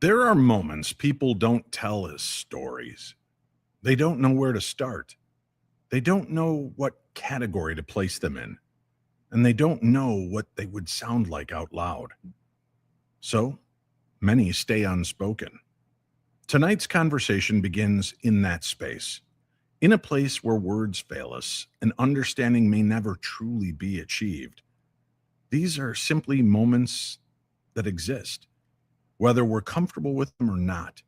There are moments people don't tell as stories. They don't know where to start. They don't know what category to place them in. And they don't know what they would sound like out loud. So many stay unspoken. Tonight's conversation begins in that space, in a place where words fail us and understanding may never truly be achieved. These are simply moments that exist, whether we're comfortable with them or not.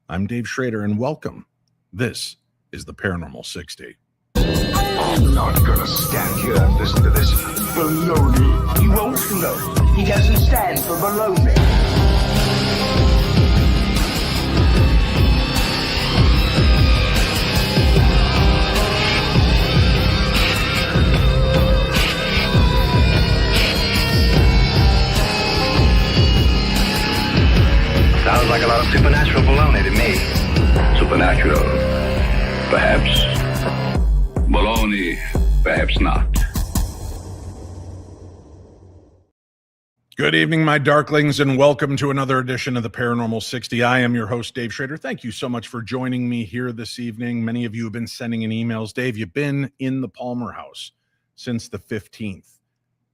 I'm Dave Schrader, and welcome. This is the Paranormal 60. I'm not gonna stand here and listen to this baloney. He won't float. He doesn't stand for baloney. Sounds like a lot of supernatural baloney to me. Supernatural, perhaps. Baloney, perhaps not. Good evening, my darklings, and welcome to another edition of the Paranormal 60. I am your host, Dave Schrader. Thank you so much for joining me here this evening. Many of you have been sending in emails. Dave, you've been in the Palmer house since the 15th.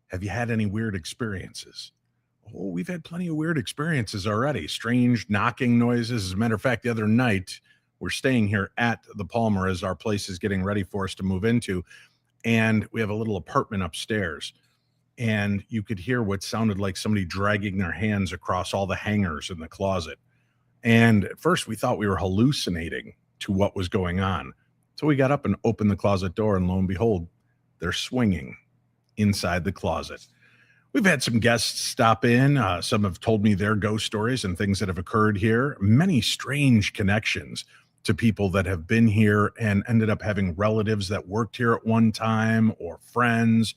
Have you had any weird experiences? Oh, we've had plenty of weird experiences already. Strange knocking noises. As a matter of fact, the other night, we're staying here at the Palmer as our place is getting ready for us to move into. And we have a little apartment upstairs. And you could hear what sounded like somebody dragging their hands across all the hangers in the closet. And at first, we thought we were hallucinating to what was going on. So we got up and opened the closet door, and lo and behold, they're swinging inside the closet. We've had some guests stop in. Some have told me their ghost stories and things that have occurred here. Many strange connections to people that have been here and ended up having relatives that worked here at one time or friends.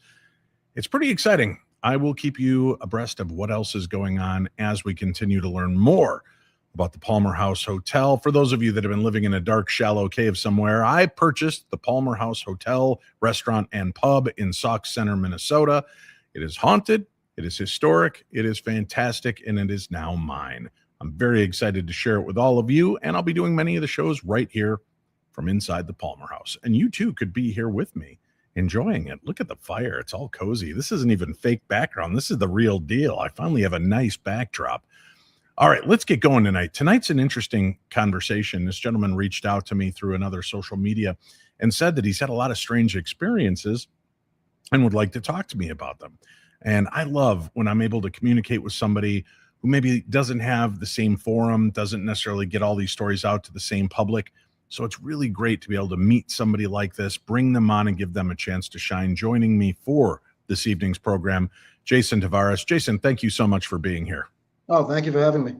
It's pretty exciting. I will keep you abreast of what else is going on as we continue to learn more about the Palmer House Hotel. For those of you that have been living in a dark, shallow cave somewhere, I purchased the Palmer House Hotel, Restaurant, and Pub in Sauk Center, Minnesota. It is haunted, it is historic, it is fantastic, and it is now mine. I'm very excited to share it with all of you, and I'll be doing many of the shows right here from inside the Palmer House. And you too could be here with me, enjoying it. Look at the fire. It's all cozy. This isn't even fake background. This is the real deal. I finally have a nice backdrop. All right, let's get going tonight. Tonight's an interesting conversation. This gentleman reached out to me through another social media and said that he's had a lot of strange experiences and would like to talk to me about them. And I love when I'm able to communicate with somebody who maybe doesn't have the same forum, doesn't necessarily get all these stories out to the same public. So it's really great to be able to meet somebody like this, bring them on and give them a chance to shine. Joining me for this evening's program, Jason Tavares. Jason, thank you so much for being here. Oh, thank you for having me.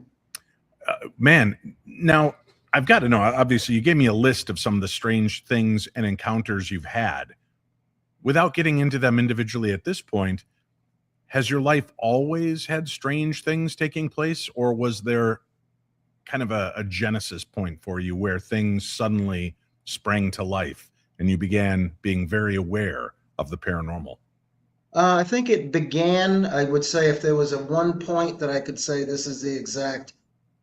Man, now I've got to know, obviously you gave me a list of some of the strange things and encounters you've had. Without getting into them individually at this point, has your life always had strange things taking place, or was there kind of a genesis point for you where things suddenly sprang to life and you began being very aware of the paranormal? I think it began, I would say, if there was a one point that I could say this is the exact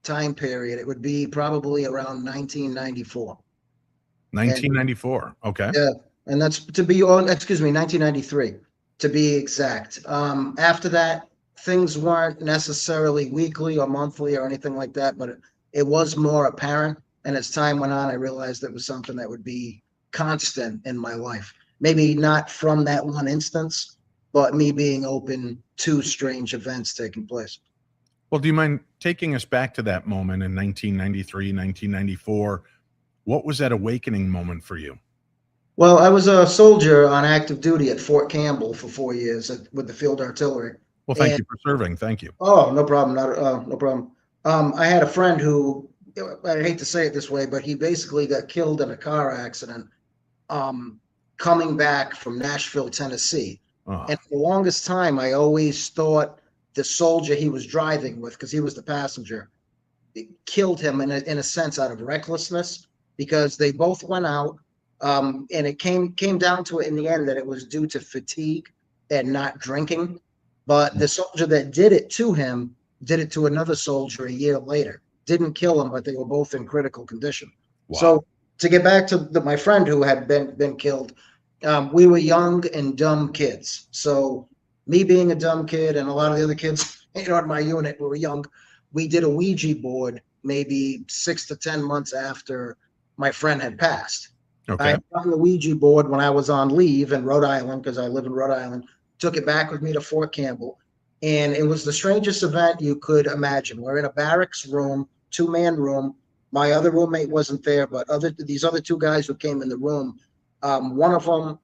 time period, it would be probably around 1994. 1994. Okay. Yeah. And that's to be on, 1993, to be exact. After that, things weren't necessarily weekly or monthly or anything like that, but it was more apparent. And as time went on, I realized it was something that would be constant in my life. Maybe not from that one instance, but me being open to strange events taking place. Well, do you mind taking us back to that moment in 1993, 1994? What was that awakening moment for you? Well, I was a soldier on active duty at Fort Campbell for 4 years with the field artillery. Well, thank you for serving. Thank you. Oh, no problem. No problem. I had a friend who, I hate to say it this way, but he basically got killed in a car accident coming back from Nashville, Tennessee. And for the longest time, I always thought the soldier he was driving with, because he was the passenger, it killed him in a sense out of recklessness, because they both went out. And it came down to it in the end that it was due to fatigue and not drinking. But the soldier that did it to him did it to another soldier a year later. Didn't kill him, but they were both in critical condition. Wow. So to get back to my friend who had been killed, we were young and dumb kids. So me being a dumb kid and a lot of the other kids, in my unit, we were young. We did a Ouija board maybe 6 to 10 months after my friend had passed. Okay. I found the Ouija board when I was on leave in Rhode Island, because I live in Rhode Island, took it back with me to Fort Campbell. And it was the strangest event you could imagine. We're in a barracks room, 2-man room. My other roommate wasn't there, but these other 2 guys who came in the room, one of them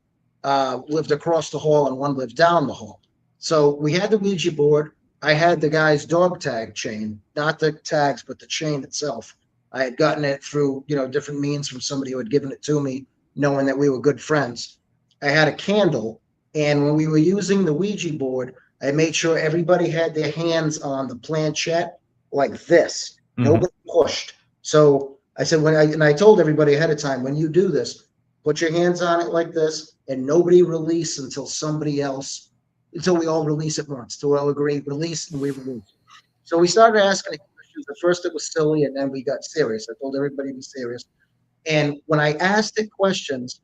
lived across the hall and one lived down the hall. So we had the Ouija board. I had the guy's dog tag chain, not the tags, but the chain itself. I had gotten it through, different means from somebody who had given it to me, knowing that we were good friends. I had a candle, and when we were using the Ouija board, I made sure everybody had their hands on the planchette like this. Mhm. Nobody pushed. So I said, I told everybody ahead of time, when you do this, put your hands on it like this, and nobody release until we all release at once, till we all agree, release, and we release. So we started asking questions. At first it was silly, and then we got serious. I told everybody to be serious. And when I asked it questions,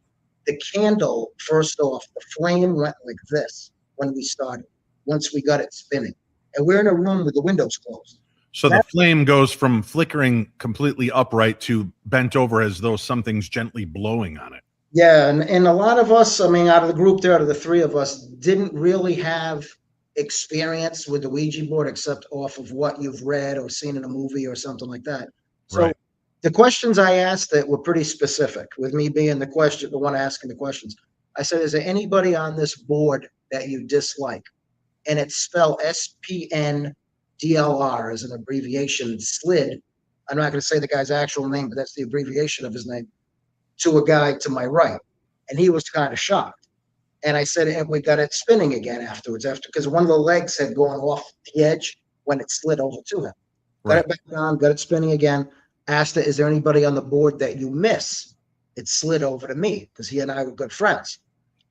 the candle, first off, the flame went like this when we started, once we got it spinning. And we're in a room with the windows closed. So the flame goes from flickering completely upright to bent over as though something's gently blowing on it. Yeah, and a lot of us, out of the group there, out of the 3 of us, didn't really have experience with the Ouija board except off of what you've read or seen in a movie or something like that. So Right. The questions I asked it were pretty specific, with me being the one asking the questions. I said, is there anybody on this board that you dislike? And it's spelled SPNDLR as an abbreviation, slid. I'm not going to say the guy's actual name, but that's the abbreviation of his name, to a guy to my right. And he was kind of shocked. And I said, and we got it spinning again afterwards, because one of the legs had gone off the edge when it slid over to him. Got it back on, got it spinning again. Asked it, is there anybody on the board that you miss? It slid over to me, because he and I were good friends.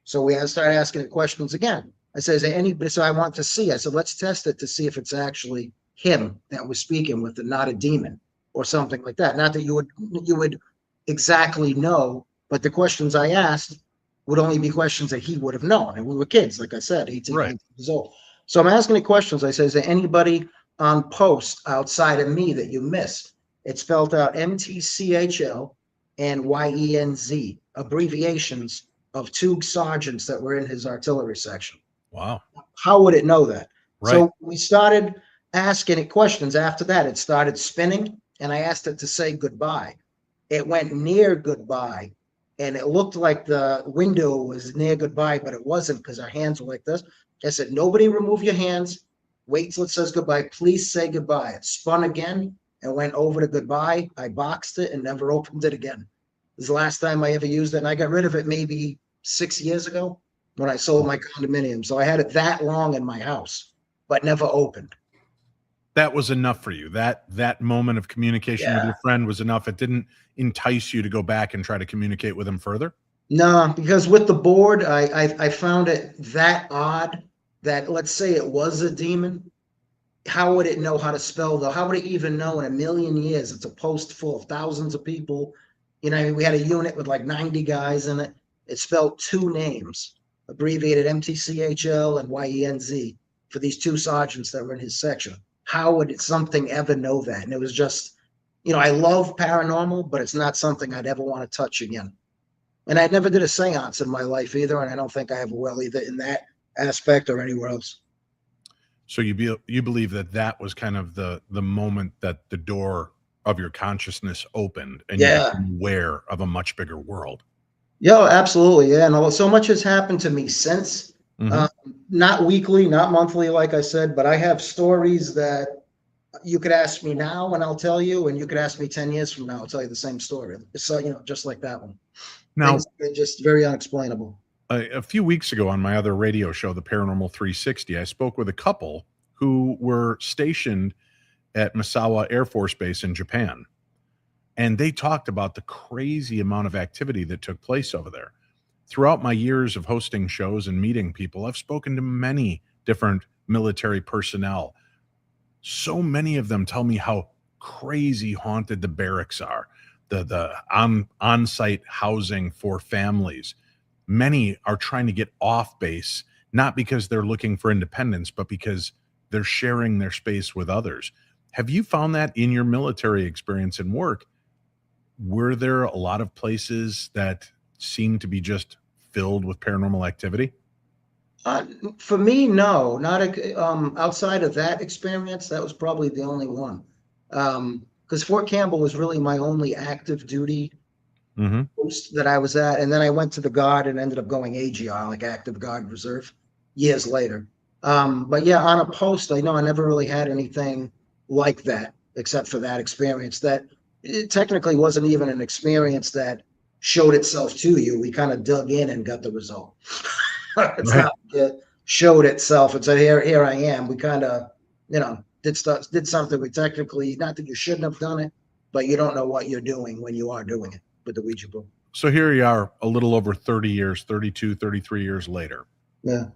So we had to start asking it questions again. I said, is there anybody? So I want to see. I said, let's test it to see if it's actually him that was speaking with it, not a demon or something like that. Not that you would exactly know, but the questions I asked would only be questions that he would have known. And we were kids, like I said, 18 years old. So I'm asking the questions. I said, is there anybody on post outside of me that you missed? It spelled out MTCHL and YENZ, abbreviations of 2 sergeants that were in his artillery section. Wow. How would it know that? Right. So we started asking it questions. After that, it started spinning, and I asked it to say goodbye. It went near goodbye, and it looked like the window was near goodbye, but it wasn't, because our hands were like this. I said, nobody remove your hands. Wait till it says goodbye. Please say goodbye. It spun again and went over to goodbye. I boxed it and never opened it again. This is the last time I ever used it, and I got rid of it maybe 6 years ago when I sold my condominium. So I had it that long in my house, but never opened. That was enough for you. That moment of communication with your friend was enough. It didn't entice you to go back and try to communicate with him further? No, because with the board, I found it that odd that, let's say it was a demon. How would it know how to spell, though? How would it even know in a million years? It's a post full of thousands of people. We had a unit with like 90 guys in it. It spelled 2 names, abbreviated MTCHL and YENZ, for these 2 sergeants that were in his section. How would something ever know that? And it was just, I love paranormal, but it's not something I'd ever want to touch again. And I never did a seance in my life either, and I don't think I ever will either in that aspect or anywhere else. So you believe that was kind of the moment that the door of your consciousness opened and you became aware of a much bigger world. Yeah, absolutely. Yeah. And so much has happened to me since, not weekly, not monthly, like I said, but I have stories that you could ask me now and I'll tell you, and you could ask me 10 years from now, I'll tell you the same story. So, just like that one. Now, things are just very unexplainable. A few weeks ago on my other radio show, the Paranormal 360, I spoke with a couple who were stationed at Misawa Air Force Base in Japan. And they talked about the crazy amount of activity that took place over there. Throughout my years of hosting shows and meeting people, I've spoken to many different military personnel. so many of them tell me how crazy haunted the barracks are, the on-site housing for families. Many are trying to get off base, not because they're looking for independence, but because they're sharing their space with others. Have you found that in your military experience and work? Were there a lot of places that seem to be just filled with paranormal activity? For me, no, not outside of that experience. That was probably the only one. Because Fort Campbell was really my only active duty Mm-hmm. post that I was at. And then I went to the Guard and ended up going AGR, like Active Guard Reserve, years later. But yeah, on a post, I know I never really had anything like that, except for that experience that it technically wasn't even an experience that showed itself to you. We kind of dug in and got the result. It's Right. not it showed itself and said, here I am. We kind of, did something we technically, not that you shouldn't have done it, but you don't know what you're doing when you are doing it with the Ouija board. So here you are a little over 30 years, 32, 33 years later. Yeah.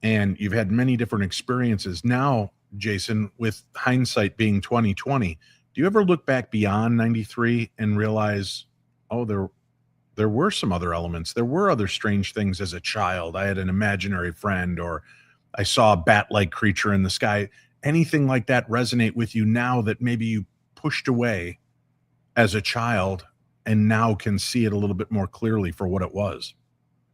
And you've had many different experiences. Now, Jason, with hindsight being 2020, do you ever look back beyond 93 and realize, oh, there were some other elements. There were other strange things as a child. I had an imaginary friend, or I saw a bat-like creature in the sky. Anything like that resonate with you now that maybe you pushed away as a child and now can see it a little bit more clearly for what it was?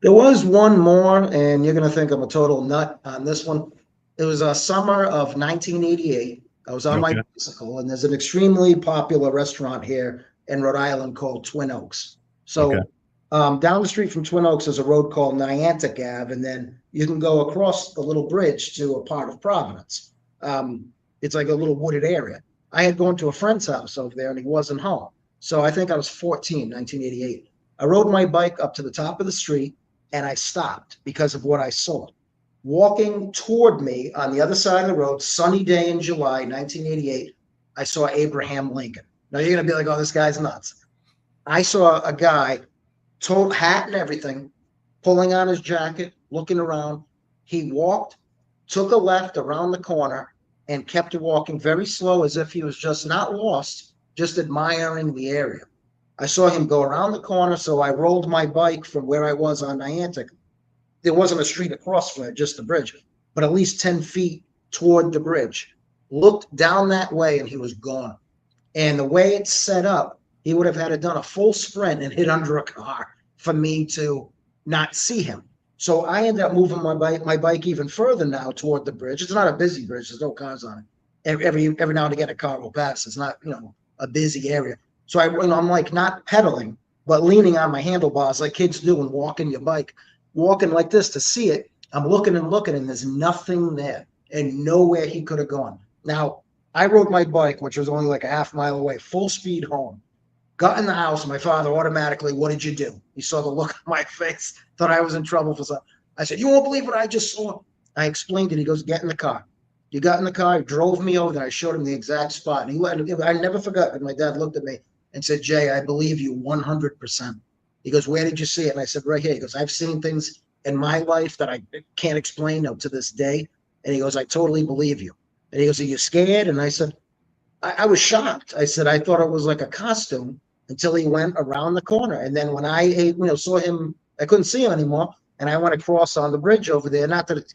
There was one more, and you're going to think I'm a total nut on this one. It was a summer of 1988. I was on my Okay. bicycle, and there's an extremely popular restaurant here in Rhode Island called Twin Oaks. So down the street from Twin Oaks is a road called Niantic Ave, and then you can go across the little bridge to a part of Providence. It's like a little wooded area. I had gone to a friend's house over there, and he wasn't home. So I think I was 14, 1988. I rode my bike up to the top of the street, and I stopped because of what I saw. Walking toward me on the other side of the road, sunny day in July 1988, I saw Abraham Lincoln. Now you're going to be like, oh, this guy's nuts. I saw a guy, total hat and everything, pulling on his jacket, looking around. He walked, took a left around the corner, and kept walking very slow as if he was just not lost, just admiring the area. I saw him go around the corner, so I rolled my bike from where I was on Niantic. There wasn't a street across from it, just the bridge, but at least 10 feet toward the bridge. Looked down that way, and he was gone. And the way it's set up, he would have had to done a full sprint and hit under a car for me to not see him. So I ended up moving my bike even further now toward the bridge. It's not a busy bridge. There's no cars on it. Every now and again, a car will pass. It's not, a busy area. So I'm like not pedaling, but leaning on my handlebars like kids do and walking your bike, walking like this to see it. I'm looking and looking, and there's nothing there and nowhere he could have gone. Now, I rode my bike, which was only like a half mile away, full speed home. Got in the house, my father automatically, what did you do? He saw the look on my face, thought I was in trouble for something. I said, you won't believe what I just saw. I explained it. He goes, get in the car. He got in the car, he drove me over there. I showed him the exact spot. And I never forgot that my dad looked at me and said, Jay, I believe you 100%. He goes, where did you see it? And I said, right here. He goes, I've seen things in my life that I can't explain to this day. And he goes, I totally believe you. And he goes, are you scared? And I said, I was shocked. I said, I thought it was like a costume until he went around the corner. And then when I saw him, I couldn't see him anymore. And I went across on the bridge over there. Not that it's,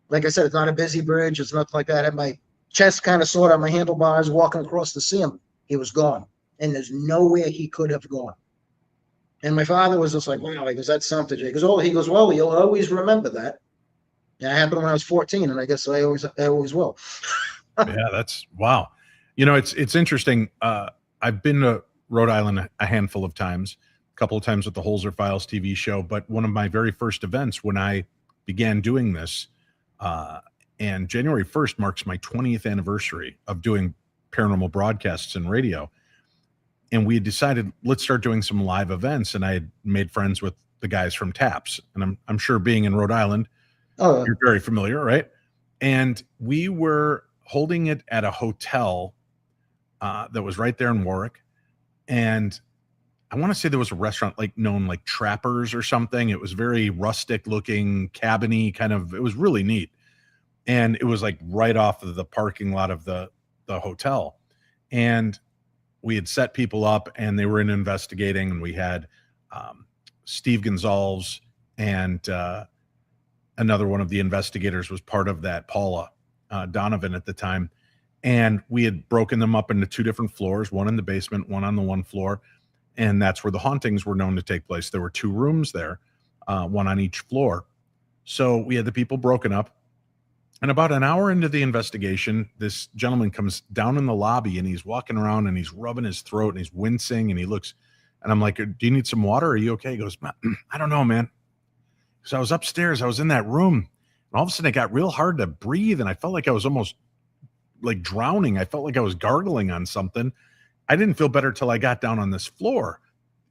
like I said, it's not a busy bridge. It's nothing like that. I had my chest kind of sort of on my handlebars, walking across to see him. He was gone. And there's nowhere he could have gone. And my father was just like, wow, he goes, that's something. He goes, well, you'll always remember that. And it happened when I was 14, and I guess I always will. Yeah, that's wow. It's interesting. I've been to Rhode Island a handful of times, a couple of times with the Holzer Files TV show, but one of my very first events when I began doing this, and January 1st marks my 20th anniversary of doing paranormal broadcasts and radio. And we had decided, let's start doing some live events. And I had made friends with the guys from TAPS. And I'm sure being in Rhode Island, you're very familiar, right? And we were holding it at a hotel that was right there in Warwick. And I want to say there was a restaurant known like Trappers or something. It was very rustic looking, cabiny kind of, it was really neat. and it was like right off of the parking lot of the hotel. And we had set people up, and they were investigating, and we had Steve Gonzalez and another one of the investigators was part of that, Paula Donovan at the time. And we had broken them up into 2 different floors, one in the basement, one on the 1 floor. And that's where the hauntings were known to take place. There were 2 rooms there, one on each floor. So we had the people broken up. And about an hour into the investigation, this gentleman comes down in the lobby, and he's walking around, and he's rubbing his throat, and he's wincing, and he looks, and I'm like, do you need some water? Are you okay? He goes, I don't know, man. So I was upstairs. I was in that room, and all of a sudden it got real hard to breathe, and I felt like I was almost like drowning. I felt like I was gargling on something. I didn't feel better till I got down on this floor.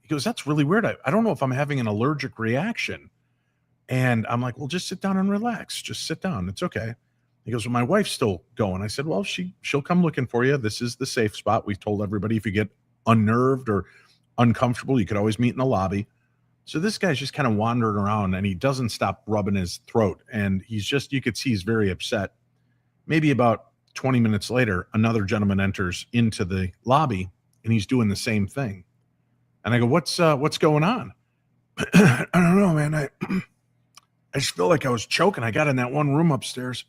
He goes, that's really weird. I don't know if I'm having an allergic reaction. And I'm like, well, just sit down and relax. Just sit down. It's okay. He goes, well, my wife's still going. I said, well, she'll come looking for you. This is the safe spot. We've told everybody if you get unnerved or uncomfortable, you could always meet in the lobby. So this guy's just kind of wandering around, and he doesn't stop rubbing his throat. And he's just, you could see he's very upset. Maybe about 20 minutes later, another gentleman enters into the lobby, and he's doing the same thing. And I go, what's going on? I don't know, man. I just feel like I was choking. I got in that one room upstairs.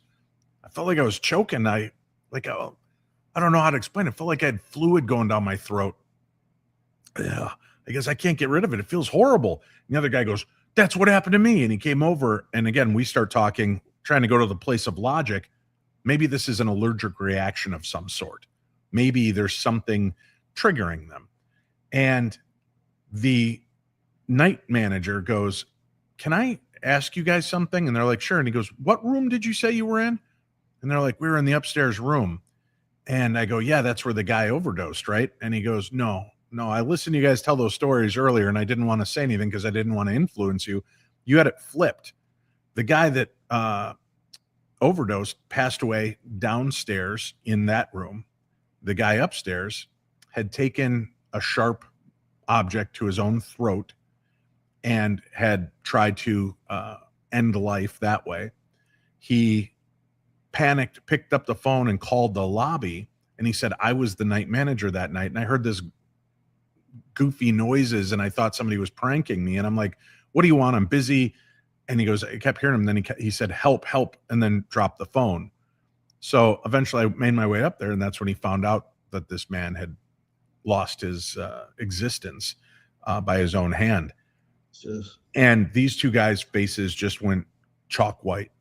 I felt like I was choking. I don't know how to explain it. I felt like I had fluid going down my throat. Yeah, I guess I can't get rid of it. It feels horrible. And the other guy goes, that's what happened to me. And he came over, and again, we start talking, trying to go to the place of logic. Maybe this is an allergic reaction of some sort. Maybe there's something triggering them. And the night manager goes, can I ask you guys something? And they're like, sure. And he goes, what room did you say you were in? And they're like, we were in the upstairs room. And I go, yeah, that's where the guy overdosed, right? And he goes, no, I listened to you guys tell those stories earlier, and I didn't want to say anything because I didn't want to influence you. You had it flipped. The guy that overdosed passed away downstairs in that room. The guy upstairs had taken a sharp object to his own throat and had tried to end life that way. He panicked, picked up the phone, and called the lobby. And he said, I was the night manager that night, and I heard this goofy noises, and I thought somebody was pranking me. And I'm like, what do you want? I'm busy. And he goes, I kept hearing him. Then he said, help, and then dropped the phone. So eventually I made my way up there, and that's when he found out that this man had lost his existence by his own hand. Jeez. And these 2 guys' faces just went chalk white.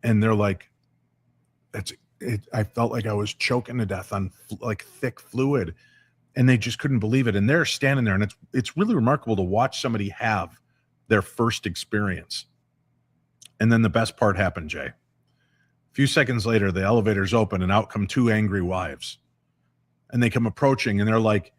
And they're like, I felt like I was choking to death on like thick fluid, and they just couldn't believe it. And they're standing there, and it's really remarkable to watch somebody have their first experience. And then the best part happened, Jay. A few seconds later, the elevators open, and out come 2 angry wives. And they come approaching, and they're like,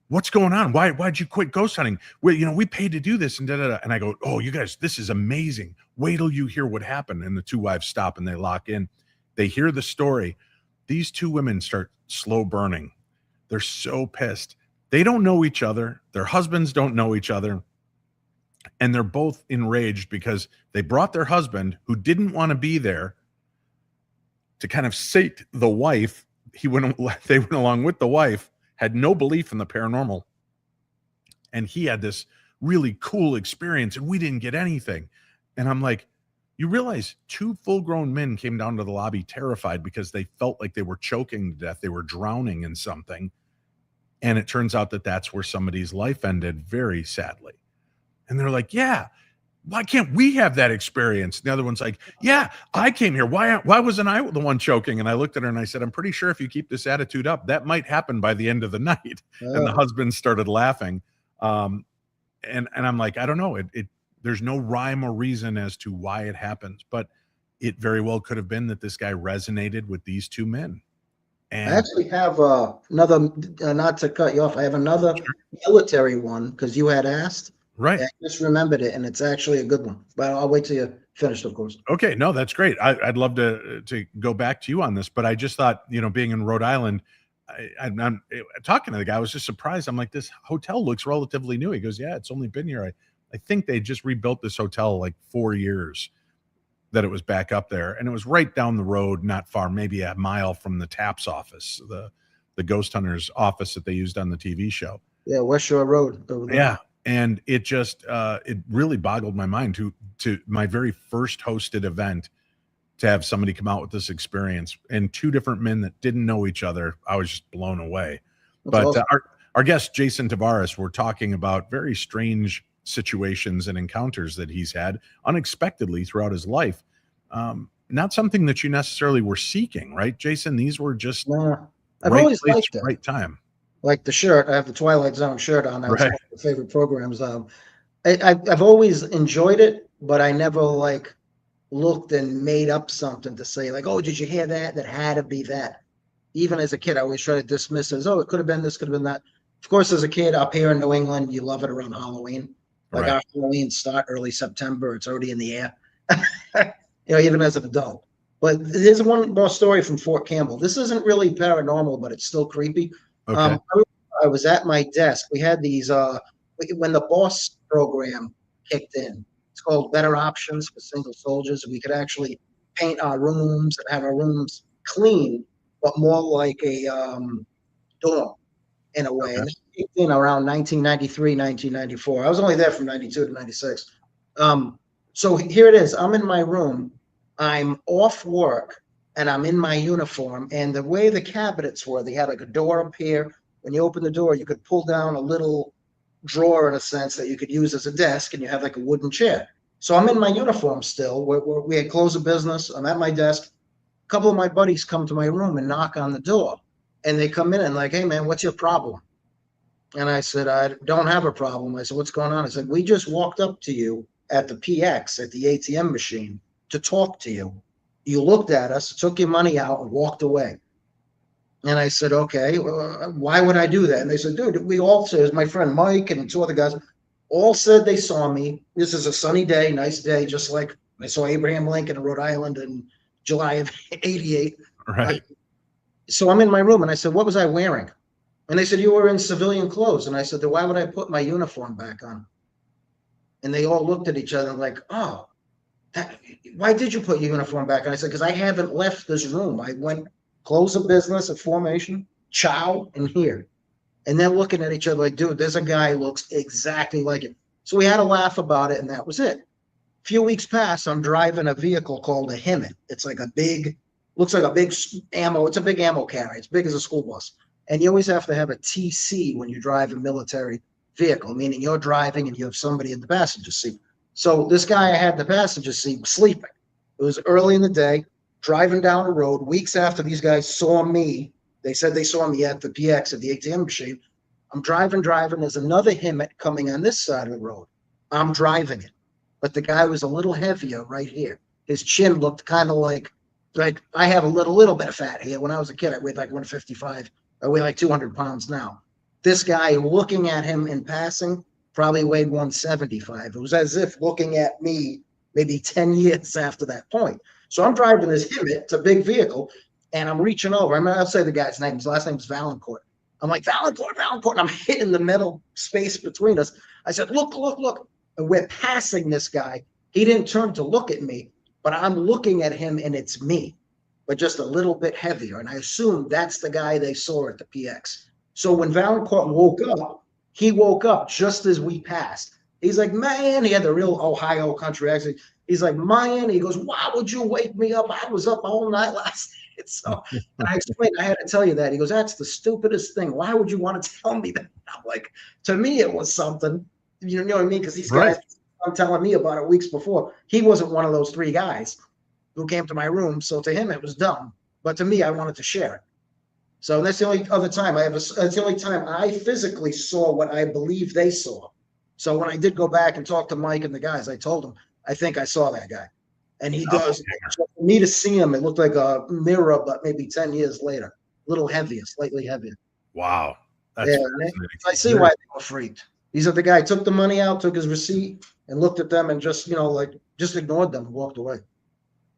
what's going on? Why'd you quit ghost hunting? We paid to do this, and da-da-da. And I go, oh, you guys, this is amazing. Wait till you hear what happened. And the 2 wives stop, and they lock in. They hear the story. These 2 women start slow burning. They're so pissed. They don't know each other. Their husbands don't know each other. And they're both enraged because they brought their husband, who didn't want to be there, to kind of sate the wife. They went along with the wife, had no belief in the paranormal. And he had this really cool experience, and we didn't get anything. And I'm like, you realize 2 full-grown men came down to the lobby terrified because they felt like they were choking to death. They were drowning in something. And it turns out that that's where somebody's life ended very sadly. And they're like, yeah, why can't we have that experience? And the other one's like, yeah, I came here. Why wasn't I the one choking? And I looked at her and I said, I'm pretty sure if you keep this attitude up, that might happen by the end of the night. Oh. And the husband started laughing. And I'm like, I don't know. There's no rhyme or reason as to why it happens, but it very well could have been that this guy resonated with these 2 men. And I actually have another, not to cut you off, I have another military one because you had asked. Right. I just remembered it, and it's actually a good one. But I'll wait till you finished, of course. Okay. No, that's great. I'd love to go back to you on this, but I just thought, being in Rhode Island, I'm talking to the guy, I was just surprised. I'm like, this hotel looks relatively new. He goes, yeah, it's only been here. I think they just rebuilt this hotel like 4 years. that it was back up there, and it was right down the road, not far, maybe a mile from the TAPS office, the ghost hunters office that they used on the TV show. Yeah, West Shore Road. Yeah, and it just it really boggled my mind to my very first hosted event to have somebody come out with this experience, and two different men that didn't know each other. I was just blown away. That's awesome. Our guest Jason Tavares, we're talking about very strange situations and encounters that he's had unexpectedly throughout his life. Not something that you necessarily were seeking, right, Jason? These were just I've right always place, liked it. right time. Like the shirt, I have the Twilight Zone shirt on. That's Right. one of my favorite programs. I've always enjoyed it, but I never like looked and made up something to say like, oh, did you hear that? That had to be that. Even as a kid, I always try to dismiss it as, oh, it could have been this, could have been that. Of course, as a kid up here in New England, you love it around Halloween. Like Right. our Halloween start early September, it's already in the air. Even as an adult. But here's one more story from Fort Campbell. This isn't really paranormal, but it's still creepy. Okay. I was at my desk. We had these when the boss program kicked in. It's called Better Options for Single Soldiers. We could actually paint our rooms and have our rooms clean, but more like a dorm in a way. Okay. And it kicked in around 1993, 1994. I was only there from 92 to 96. So here it is. I'm in my room. I'm off work and I'm in my uniform. And the way the cabinets were, they had like a door up here. When you open the door, you could pull down a little drawer in a sense that you could use as a desk, and you have like a wooden chair. So I'm in my uniform still. We had closed the business. I'm at my desk. A couple of my buddies come to my room and knock on the door. And they come in and like, hey, man, what's your problem? And I said, I don't have a problem. I said, what's going on? I said, we just walked up to you at the PX, at the ATM machine, to talk to you. You looked at us, took your money out, and walked away. And I said, okay, why would I do that? And they said, dude, we all said, my friend Mike and two other guys, all said they saw me. This is a sunny day, nice day, just like I saw Abraham Lincoln in Rhode Island in July of 88. Right. So I'm in my room and I said, what was I wearing? And they said, you were in civilian clothes. And I said, why would I put my uniform back on? And they all looked at each other like, oh, why did you put your uniform back on? I said, because I haven't left this room. I went, close the business at formation, chow, and here. And they're looking at each other like, dude, there's a guy who looks exactly like it. So we had a laugh about it, and that was it. A few weeks passed, I'm driving a vehicle called a Humanoid. It's like looks like a big ammo. It's a big ammo carrier. It's big as a school bus. And you always have to have a TC when you drive a military vehicle, meaning you're driving and you have somebody in the passenger seat. So this guy I had in the passenger seat sleeping. It was early in the day, driving down the road, weeks after these guys saw me. They said they saw me at the PX at the ATM machine. I'm driving. There's another Humanoid coming on this side of the road. I'm driving it. But the guy was a little heavier right here. His chin looked kind of like I have a little bit of fat here. When I was a kid, I weighed like 155. I weigh like 200 pounds now. This guy, looking at him in passing, probably weighed 175. It was as if looking at me maybe 10 years after that point. So I'm driving this Humanoid. It's a big vehicle, and I'm reaching over. I'll say the guy's name. His last name is Valancourt. I'm like, Valancourt. And I'm hitting the metal space between us. I said, look. And we're passing this guy. He didn't turn to look at me, but I'm looking at him, and it's me, but just a little bit heavier. And I assume that's the guy they saw at the PX. So when Valancourt woke up, he woke up just as we passed. He's like, man, he had the real Ohio country accent. He's like, man, he goes, why would you wake me up? I was up all night last night. So I explained, I had to tell you that. He goes, that's the stupidest thing. Why would you want to tell me that? I'm like, to me, it was something. You know what I mean? Because these guys are telling me about it weeks before. He wasn't one of those three guys who came to my room. So to him, it was dumb. But to me, I wanted to share it. So that's the only other time that's the only time I physically saw what I believe they saw. So when I did go back and talk to Mike and the guys, I told them, I think I saw that guy. And he goes, so for me to see him, it looked like a mirror, but maybe 10 years later, a little heavier, slightly heavier. Wow. That's I see why they were freaked. These are the guy took the money out, took his receipt, and looked at them and just, just ignored them and walked away.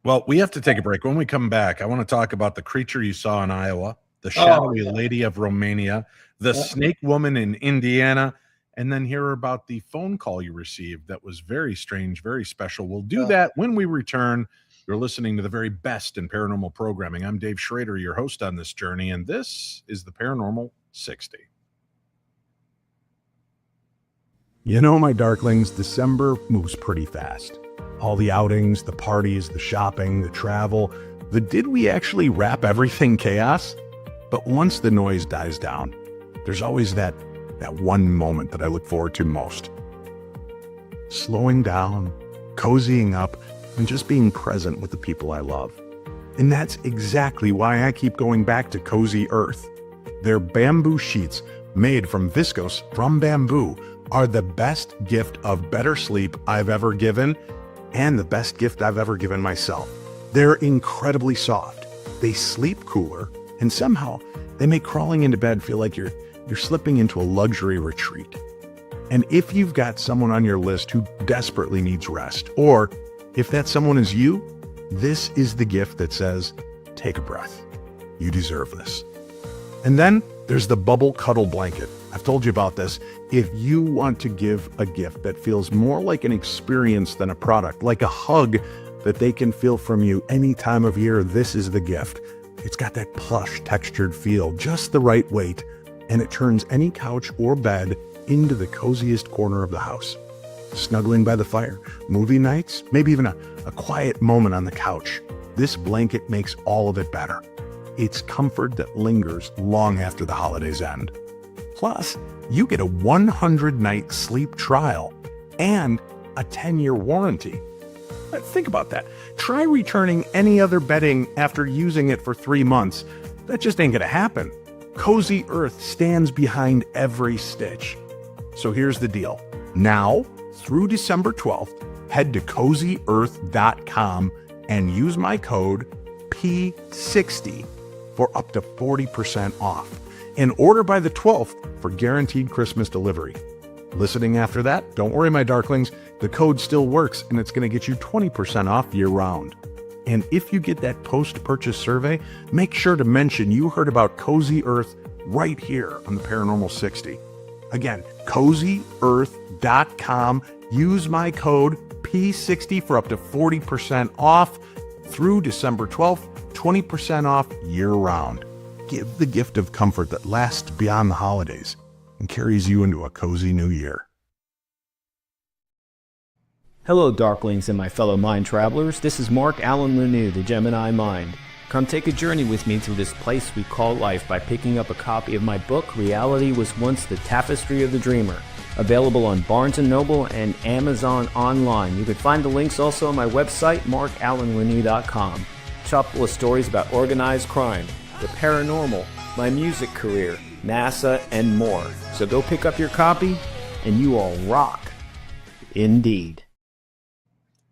Well, we have to take a break. When we come back, I want to talk about the creature you saw in Iowa, the shadowy lady of Romania, the snake woman in Indiana, and then hear about the phone call you received that was very strange, very special. We'll do that when we return. You're listening to the very best in paranormal programming. I'm Dave Schrader, your host on this journey, and this is the Paranormal 60. You know, my darklings, December moves pretty fast. All the outings, the parties, the shopping, the travel, the did we actually wrap everything chaos? But once the noise dies down, there's always that one moment that I look forward to most. Slowing down, cozying up, and just being present with the people I love. And that's exactly why I keep going back to Cozy Earth. Their bamboo sheets, made from viscose from bamboo, are the best gift of better sleep I've ever given, and the best gift I've ever given myself. They're incredibly soft. They sleep cooler, and somehow they make crawling into bed feel like you're slipping into a luxury retreat. And if you've got someone on your list who desperately needs rest, or if that someone is you, this is the gift that says, take a breath. You deserve this. And then there's the bubble cuddle blanket. I've told you about this. If you want to give a gift that feels more like an experience than a product, like a hug that they can feel from you any time of year, this is the gift. It's got that plush textured feel, just the right weight, and it turns any couch or bed into the coziest corner of the house. Snuggling by the fire, movie nights, maybe even a quiet moment on the couch. This blanket makes all of it better. It's comfort that lingers long after the holidays end. Plus, you get a 100-night sleep trial and a 10-year warranty. Think about that. Try returning any other bedding after using it for 3 months. That just ain't gonna happen. Cozy Earth stands behind every stitch. So here's the deal. Now, through December 12th, head to CozyEarth.com and use my code P60 for up to 40% off. And order by the 12th for guaranteed Christmas delivery. Listening after that, don't worry, my darklings, the code still works and it's going to get you 20% off year-round. And if you get that post-purchase survey, make sure to mention you heard about Cozy Earth right here on the Paranormal 60. Again, CozyEarth.com. Use my code P60 for up to 40% off through December 12th, 20% off year-round. Give the gift of comfort that lasts beyond the holidays and carries you into a cozy new year. Hello, Darklings and my fellow mind travelers. This is Mark Allen Lanou, the Gemini Mind. Come take a journey with me through this place we call life by picking up a copy of my book, Reality Was Once the Tapestry of the Dreamer. Available on Barnes & Noble and Amazon online. You can find the links also on my website, markallenlanou.com. Chock full of stories about organized crime, the paranormal, my music career, NASA, and more. So go pick up your copy, and you all rock. Indeed.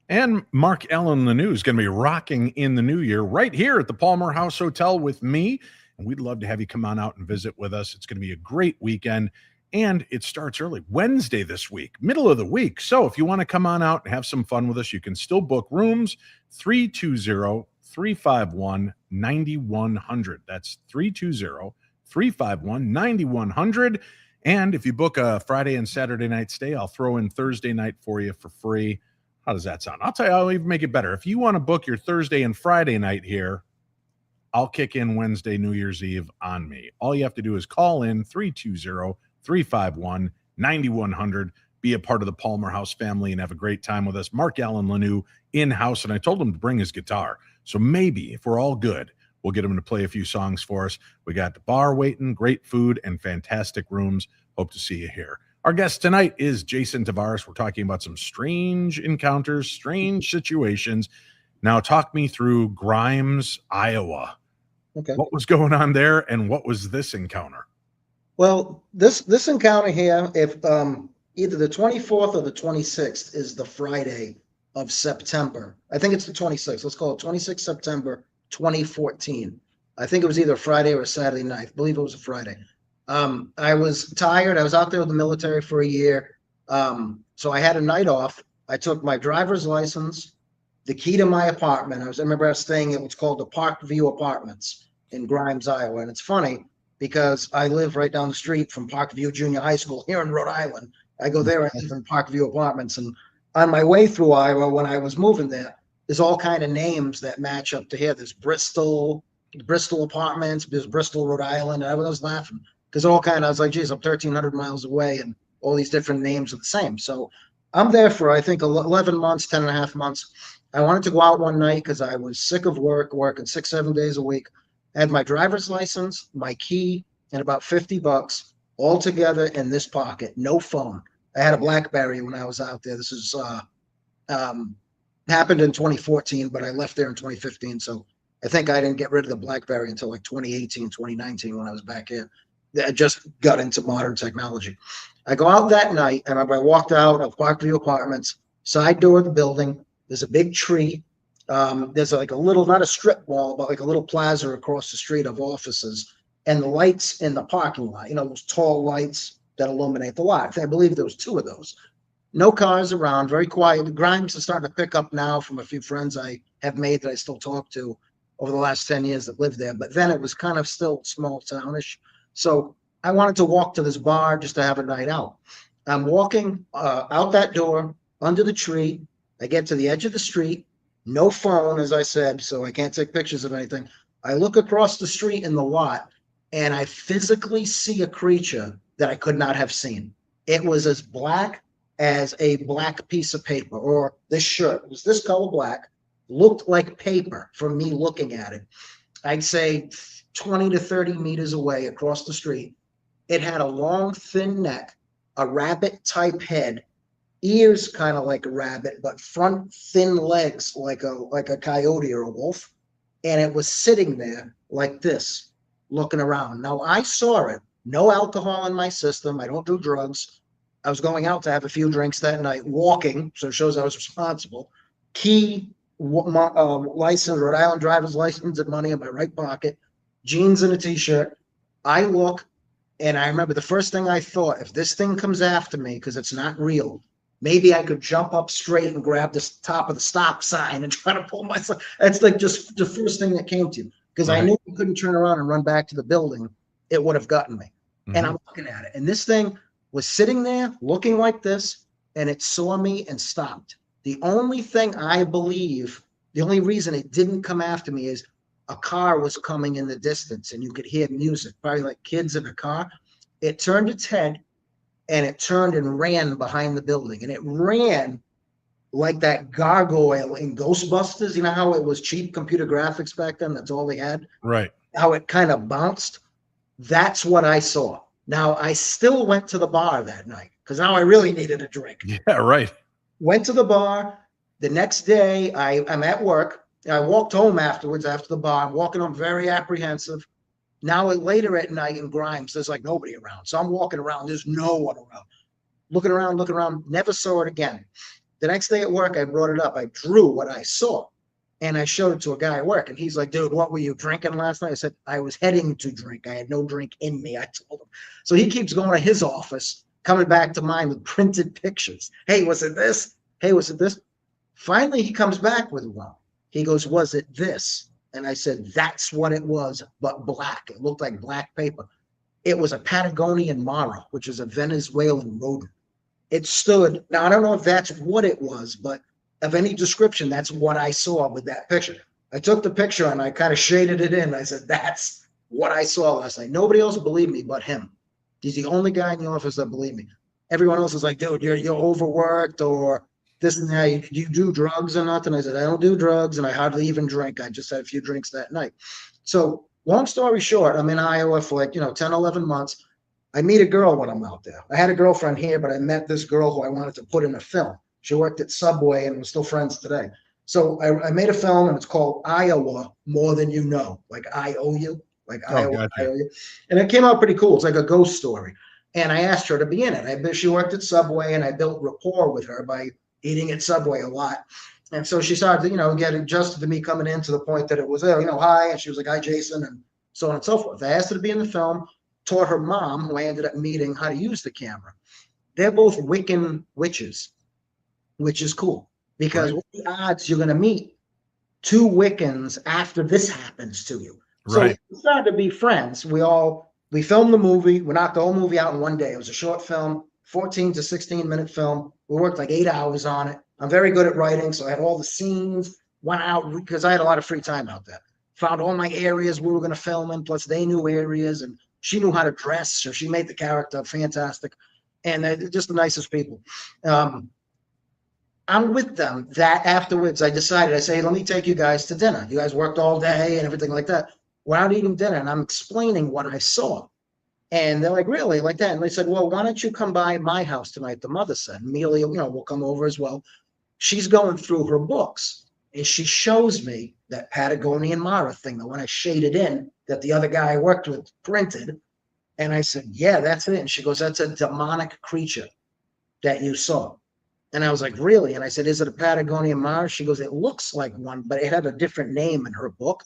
And Mark Allen Lanou is going to be rocking in the new year right here at the Palmer House Hotel with me. And we'd love to have you come on out and visit with us. It's going to be a great weekend. And it starts early, Wednesday this week, middle of the week. So if you want to come on out and have some fun with us, you can still book rooms, 320-351-9100. That's 320-351-9100. And if you book a Friday and Saturday night stay, I'll throw in Thursday night for you for free. How does that sound? I'll tell you, I'll even make it better. If you want to book your Thursday and Friday night here, I'll kick in Wednesday, New Year's Eve on me. All you have to do is call in 320-351-9100. Be a part of the Palmer House family and have a great time with us. Mark Allen Lanou in-house, and I told him to bring his guitar. So maybe if we're all good, we'll get him to play a few songs for us. We got the bar waiting, great food, and fantastic rooms. Hope to see you here. Our guest tonight is Jason Tavares. We're talking about some strange encounters, strange situations. Now talk me through Grimes, Iowa. Okay. What was going on there, and what was this encounter? Well, this encounter here, if either the 24th or the 26th is the Friday of September. I think it's the 26th. Let's call it 26 September 2014. I think it was either a Friday or a Saturday night. I believe it was a Friday. I was tired. I was out there with the military for a year. So I had a night off. I took my driver's license, the key to my apartment. I remember I was staying at what's called the Park View Apartments in Grimes, Iowa. And it's funny, because I live right down the street from Parkview Junior High School here in Rhode Island. I go there, I live in Parkview Apartments. And on my way through Iowa, when I was moving there, there's all kind of names that match up to here. There's Bristol Apartments, there's Bristol, Rhode Island. And I was laughing because all kind of, I was like, geez, I'm 1,300 miles away and all these different names are the same. So I'm there for, I think, 11 months, 10 and a half months. I wanted to go out one night because I was sick of working 6-7 days a week. I had my driver's license, my key, and about $50 all together in this pocket. No phone. I had a BlackBerry when I was out there. This is happened in 2014, but I left there in 2015. So I think I didn't get rid of the BlackBerry until like 2018, 2019 when I was back here. I just got into modern technology. I go out that night, and I walked out of Parkview Apartments, side door of the building. There's a big tree. There's like a little, not a strip mall, but like a little plaza across the street of offices, and the lights in the parking lot, those tall lights that illuminate the lot. I believe there was 2 of those. No cars around, very quiet. The Grimes is starting to pick up now from a few friends I have made that I still talk to over the last 10 years that lived there. But then it was kind of still small townish. So I wanted to walk to this bar just to have a night out. I'm walking out that door under the tree. I get to the edge of the street. No phone, as I said, so I can't take pictures of anything. I look across the street in the lot, and I physically see a creature that I could not have seen. It was as black as a black piece of paper, or this shirt. It was this color black, looked like paper from me looking at it. I'd say 20 to 30 meters away across the street. It had a long, thin neck, a rabbit-type head, ears kind of like a rabbit, but front thin legs like a coyote or a wolf. And it was sitting there like this, looking around. Now, I saw it. No alcohol in my system. I don't do drugs. I was going out to have a few drinks that night, walking, so it shows I was responsible. Key, license, Rhode Island driver's license and money in my right pocket, jeans and a T-shirt. I look, and I remember the first thing I thought, if this thing comes after me, because it's not real, maybe I could jump up straight and grab the top of the stop sign and try to pull myself. That's like just the first thing that came to you, because I knew I couldn't turn around and run back to the building. It would have gotten me. And I'm looking at it. And this thing was sitting there looking like this, and it saw me and stopped. The only thing I believe, the only reason it didn't come after me is a car was coming in the distance, and you could hear music, probably like kids in a car. It turned its head, and it turned and ran behind the building. And it ran like that gargoyle in Ghostbusters. You know how it was cheap computer graphics back then? That's all they had. Right. How it kind of bounced. That's what I saw. Now, I still went to the bar that night because now I really needed a drink. Yeah, right. Went to the bar. The next day, I'm at work. I walked home afterwards after the bar. I'm walking home very apprehensive. Now, later at night in Grimes, there's like nobody around. So I'm walking around. There's no one around. Looking around. Never saw it again. The next day at work, I brought it up. I drew what I saw. And I showed it to a guy at work. And he's like, dude, what were you drinking last night? I said, I was heading to drink. I had no drink in me. I told him. So he keeps going to his office, coming back to mine with printed pictures. Hey, was it this? Hey, was it this? Finally, he comes back with one. He goes, was it this? And I said, that's what it was, but black. It looked like black paper. It was a Patagonian mara, which is a Venezuelan rodent. It stood. Now, I don't know if that's what it was, but of any description, that's what I saw with that picture. I took the picture and I kind of shaded it in. I said, that's what I saw last night. Nobody else believed me but him. He's the only guy in the office that believed me. Everyone else is like, dude, you're overworked or this and that. You do drugs or nothing? I said, I don't do drugs and I hardly even drink. I just had a few drinks that night. So long story short, I'm in Iowa for like, 10, 11 months. I meet a girl when I'm out there. I had a girlfriend here, but I met this girl who I wanted to put in a film. She worked at Subway and we're still friends today. So I made a film and it's called Iowa More Than You Know, like I-O-U, like Iowa, gotcha. I-O-U. And it came out pretty cool. It's like a ghost story. And I asked her to be in it. She worked at Subway and I built rapport with her by eating at Subway a lot. And so she started to, get adjusted to me coming in to the point that it was, hi. And she was like, hi, Jason, and so on and so forth. I asked her to be in the film, taught her mom, who I ended up meeting, how to use the camera. They're both Wiccan witches, which is cool because what are the odds you're going to meet 2 Wiccans after this happens to you? So Right. we started to be friends. We all We filmed the movie. We knocked the whole movie out in one day. It was a short film, 14 to 16-minute film. We worked like 8 hours on it. I'm very good at writing, so I had all the scenes, went out because I had a lot of free time out there. Found all my areas we were going to film in, plus they knew areas, and she knew how to dress, so she made the character fantastic. And they're just the nicest people. I'm with them. That afterwards, I decided, I say, hey, let me take you guys to dinner. You guys worked all day and everything like that. We're out eating dinner, and I'm explaining what I saw. And they're like, really? Like that? And they said, well, why don't you come by my house tonight? The mother said, Amelia, will come over as well. She's going through her books, and she shows me that Patagonian Mara thing, the one I shaded in that the other guy I worked with printed. And I said, yeah, that's it. And she goes, that's a demonic creature that you saw. And I was like, really? And I said, is it a Patagonian Mara? She goes, it looks like one, but it had a different name in her book.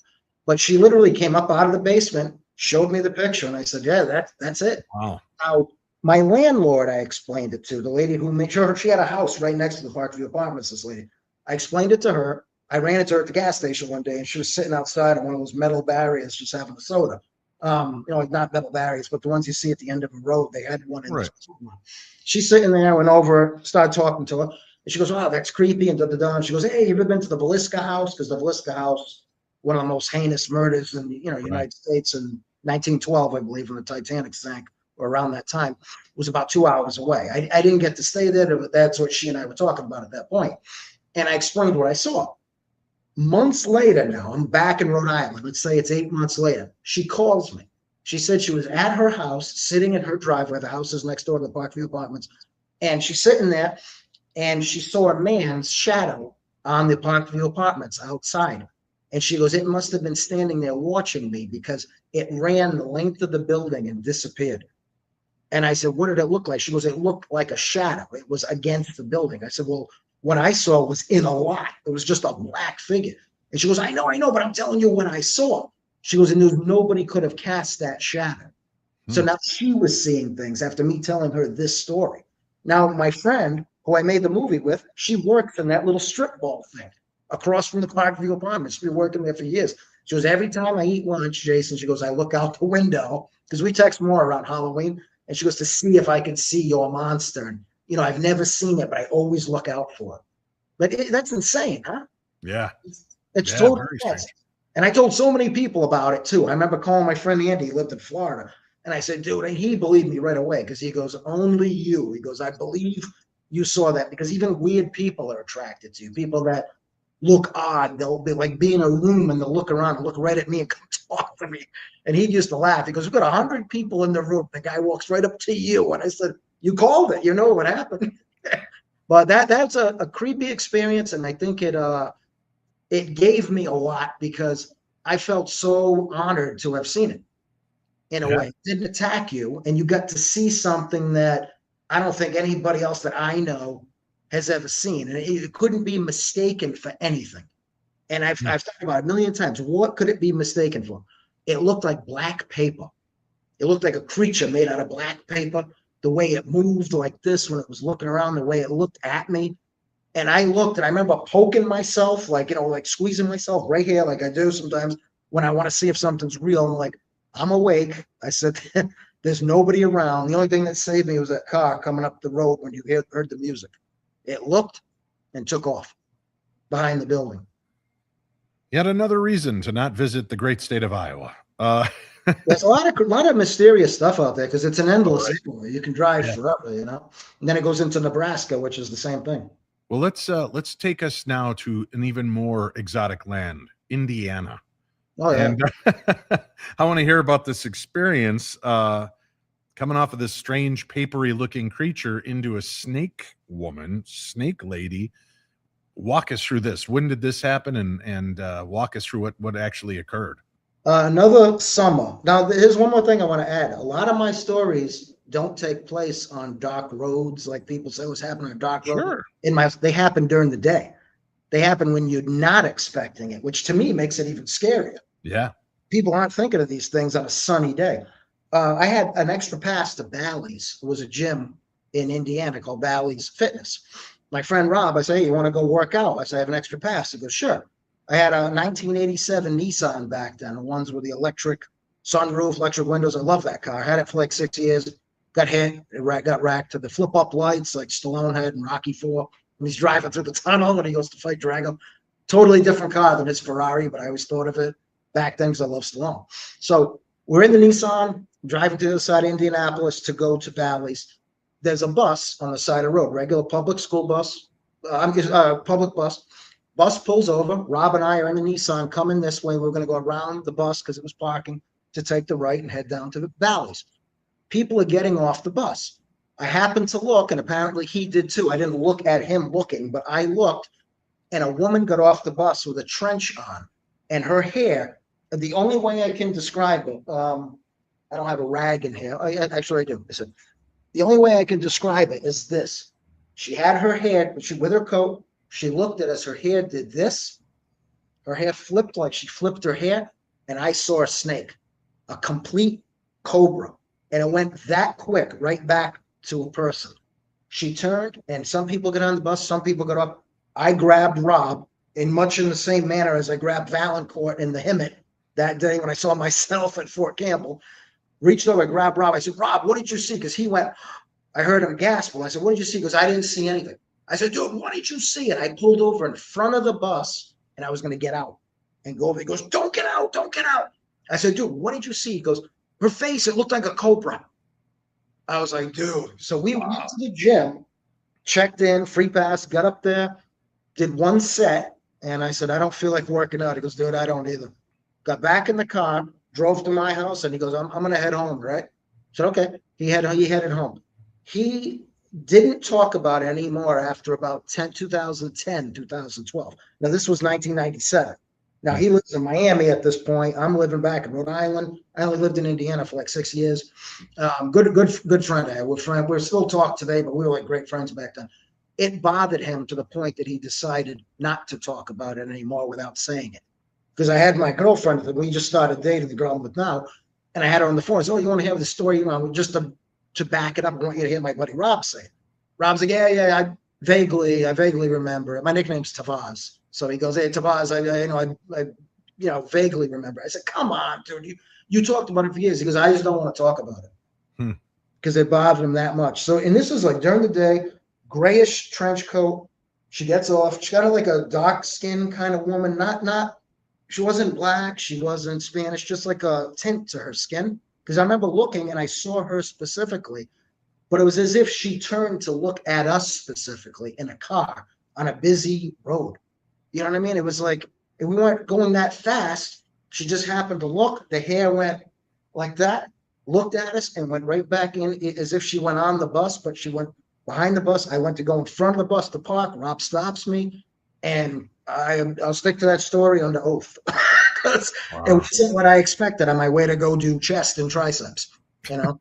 But she literally came up out of the basement, showed me the picture, and I said, yeah, that's it. Wow. Now, my landlord, I explained it to, the lady who made sure she had a house right next to the Parkview Apartments, this lady. I explained it to her. I ran into her at the gas station one day, and she was sitting outside on one of those metal barriers just having a soda. Like not metal barriers, but the ones you see at the end of a road. They had one in this one. She's sitting there. I went over, started talking to her, and she goes, wow, that's creepy, and da-da-da. And she goes, hey, you ever been to the Villisca house? Because the Villisca house, one of the most heinous murders in the United States in 1912, I believe, when the Titanic sank, or around that time, was about 2 hours away. I didn't get to stay there, but that's what she and I were talking about at that point. And I explained what I saw. Months later now, I'm back in Rhode Island. Let's say it's 8 months later. She calls me. She said she was at her house, sitting in her driveway. The house is next door to the Parkview Apartments. And she's sitting there, and she saw a man's shadow on the Parkview Apartments outside. And she goes, it must have been standing there watching me because it ran the length of the building and disappeared. And I said, what did it look like? She goes, it looked like a shadow. It was against the building. I said, well, what I saw was in a lot. It was just a black figure. And she goes, I know, but I'm telling you what I saw. She goes, and nobody could have cast that shadow. So now she was seeing things after me telling her this story. Now, my friend, who I made the movie with, she works in that little strip mall thing across from the Parkview Apartments. She's been working there for years. She goes, every time I eat lunch, Jason, she goes, I look out the window, because we text more around Halloween, and she goes, to see if I can see your monster. And, I've never seen it, but I always look out for it. But that's insane, huh? Yeah. It's totally nuts. And I told so many people about it, too. I remember calling my friend Andy, he lived in Florida. And I said, dude, and he believed me right away, because he goes, only you. He goes, I believe you saw that, because even weird people are attracted to you. People that look odd, they'll be in a room and they'll look around and look right at me and come talk to me. And he used to laugh. He goes, we've got 100 people in the room. The guy walks right up to you. And I said, you called it. You know what happened. But that's a creepy experience. And I think it gave me a lot, because I felt so honored to have seen it in a way. It didn't attack you, and you got to see something that I don't think anybody else that I know has ever seen. And it couldn't be mistaken for anything. And I've talked about it a million times. What could it be mistaken for? It looked like black paper. It looked like a creature made out of black paper. The way it moved like this when it was looking around, the way it looked at me. And I looked, and I remember poking myself, like squeezing myself right here, like I do sometimes when I want to see if something's real. I'm like, I'm awake. I said, there's nobody around. The only thing that saved me was that car coming up the road when you heard the music. It looked and took off behind the building. Yet another reason to not visit the great state of Iowa. There's a lot of mysterious stuff out there, because it's an endless highway. You can drive forever, and then it goes into Nebraska, which is the same thing. Well, let's take us now to an even more exotic land, Indiana. Oh yeah. And I want to hear about this experience coming off of this strange papery looking creature into a snake lady. Walk us through this. When did this happen? And walk us through what actually occurred. Another summer. Now, here's one more thing I want to add. A lot of my stories don't take place on dark roads, like people say what's happening on a dark road. They happen during the day. They happen when you're not expecting it, which to me makes it even scarier. Yeah. People aren't thinking of these things on a sunny day. I had an extra pass to Bally's. It was a gym in Indiana called Bally's Fitness. My friend Rob, I say, hey, you want to go work out? I say, I have an extra pass. He goes, sure. I had a 1987 Nissan back then, the ones with the electric sunroof, electric windows. I love that car. I had it for like 6 years. Got hit, got racked to the flip-up lights like Stallone had in Rocky IV. When he's driving through the tunnel when he goes to fight Drago. Totally different car than his Ferrari, but I always thought of it back then because I love Stallone. So we're in the Nissan, driving to the other side of Indianapolis to go to Bally's. There's a bus on the side of the road, regular public school bus, public bus. Bus pulls over. Rob and I are in the Nissan coming this way. We're going to go around the bus because it was parking to take the right and head down to the Bally's. People are getting off the bus. I happened to look, and apparently he did too. I didn't look at him looking, but I looked, and a woman got off the bus with a trench on, and her hair, the only way I can describe it, I don't have a rag in here. Actually, I do. The only way I can describe it is this. She had her hair, with her coat, she looked at us, her hair did this. Her hair flipped like she flipped her hair, and I saw a snake, a complete cobra. And it went that quick, right back to a person. She turned, and some people got on the bus, some people got up. I grabbed Rob in much in the same manner as I grabbed Valancourt in the Hemet that day when I saw myself at Fort Campbell. Reached over, grabbed Rob. I said, Rob, what did you see? Because he went, I heard him gasp. I said, what did you see? He goes, I didn't see anything. I said, dude, what did you see? And I pulled over in front of the bus, and I was going to get out and go over. He goes, don't get out, don't get out. I said, dude, what did you see? He goes, her face, it looked like a cobra. I was like, dude. So we went to the gym, checked in, free pass, got up there, did one set, and I said, I don't feel like working out. He goes, dude, I don't either. Got back in the car, drove to my house, and he goes, I'm going to head home, right? I said, okay. He headed home. He didn't talk about it anymore after about 2010, 2012. Now, this was 1997. Now, he lives in Miami at this point. I'm living back in Rhode Island. I only lived in Indiana for like 6 years. Good friend. We're still talk today, but we were like great friends back then. It bothered him to the point that he decided not to talk about it anymore without saying it. Because I had my girlfriend, we just started dating, the girl I'm with now, and I had her on the phone. I said, oh, you want to have the story? Just to back it up, I want you to hear my buddy Rob say it. Rob's like, yeah, I vaguely remember it. My nickname's Tavares. So he goes, hey, Tavares, I vaguely remember. I said, come on, dude. You talked about it for years. He goes, I just don't want to talk about it. Because it bothered him that much. So, and this is like during the day, grayish trench coat. She gets off. She's got like a dark skin kind of woman. She wasn't black. She wasn't Spanish, just like a tint to her skin. Because I remember looking and I saw her specifically, but it was as if she turned to look at us specifically in a car on a busy road. You know what I mean? It was like, we weren't going that fast. She just happened to look. The hair went like that, looked at us, and went right back in as if she went on the bus, but she went behind the bus. I went to go in front of the bus to park. Rob stops me, and I'll stick to that story under oath. Because It wasn't what I expected on my way to go do chest and triceps, you know?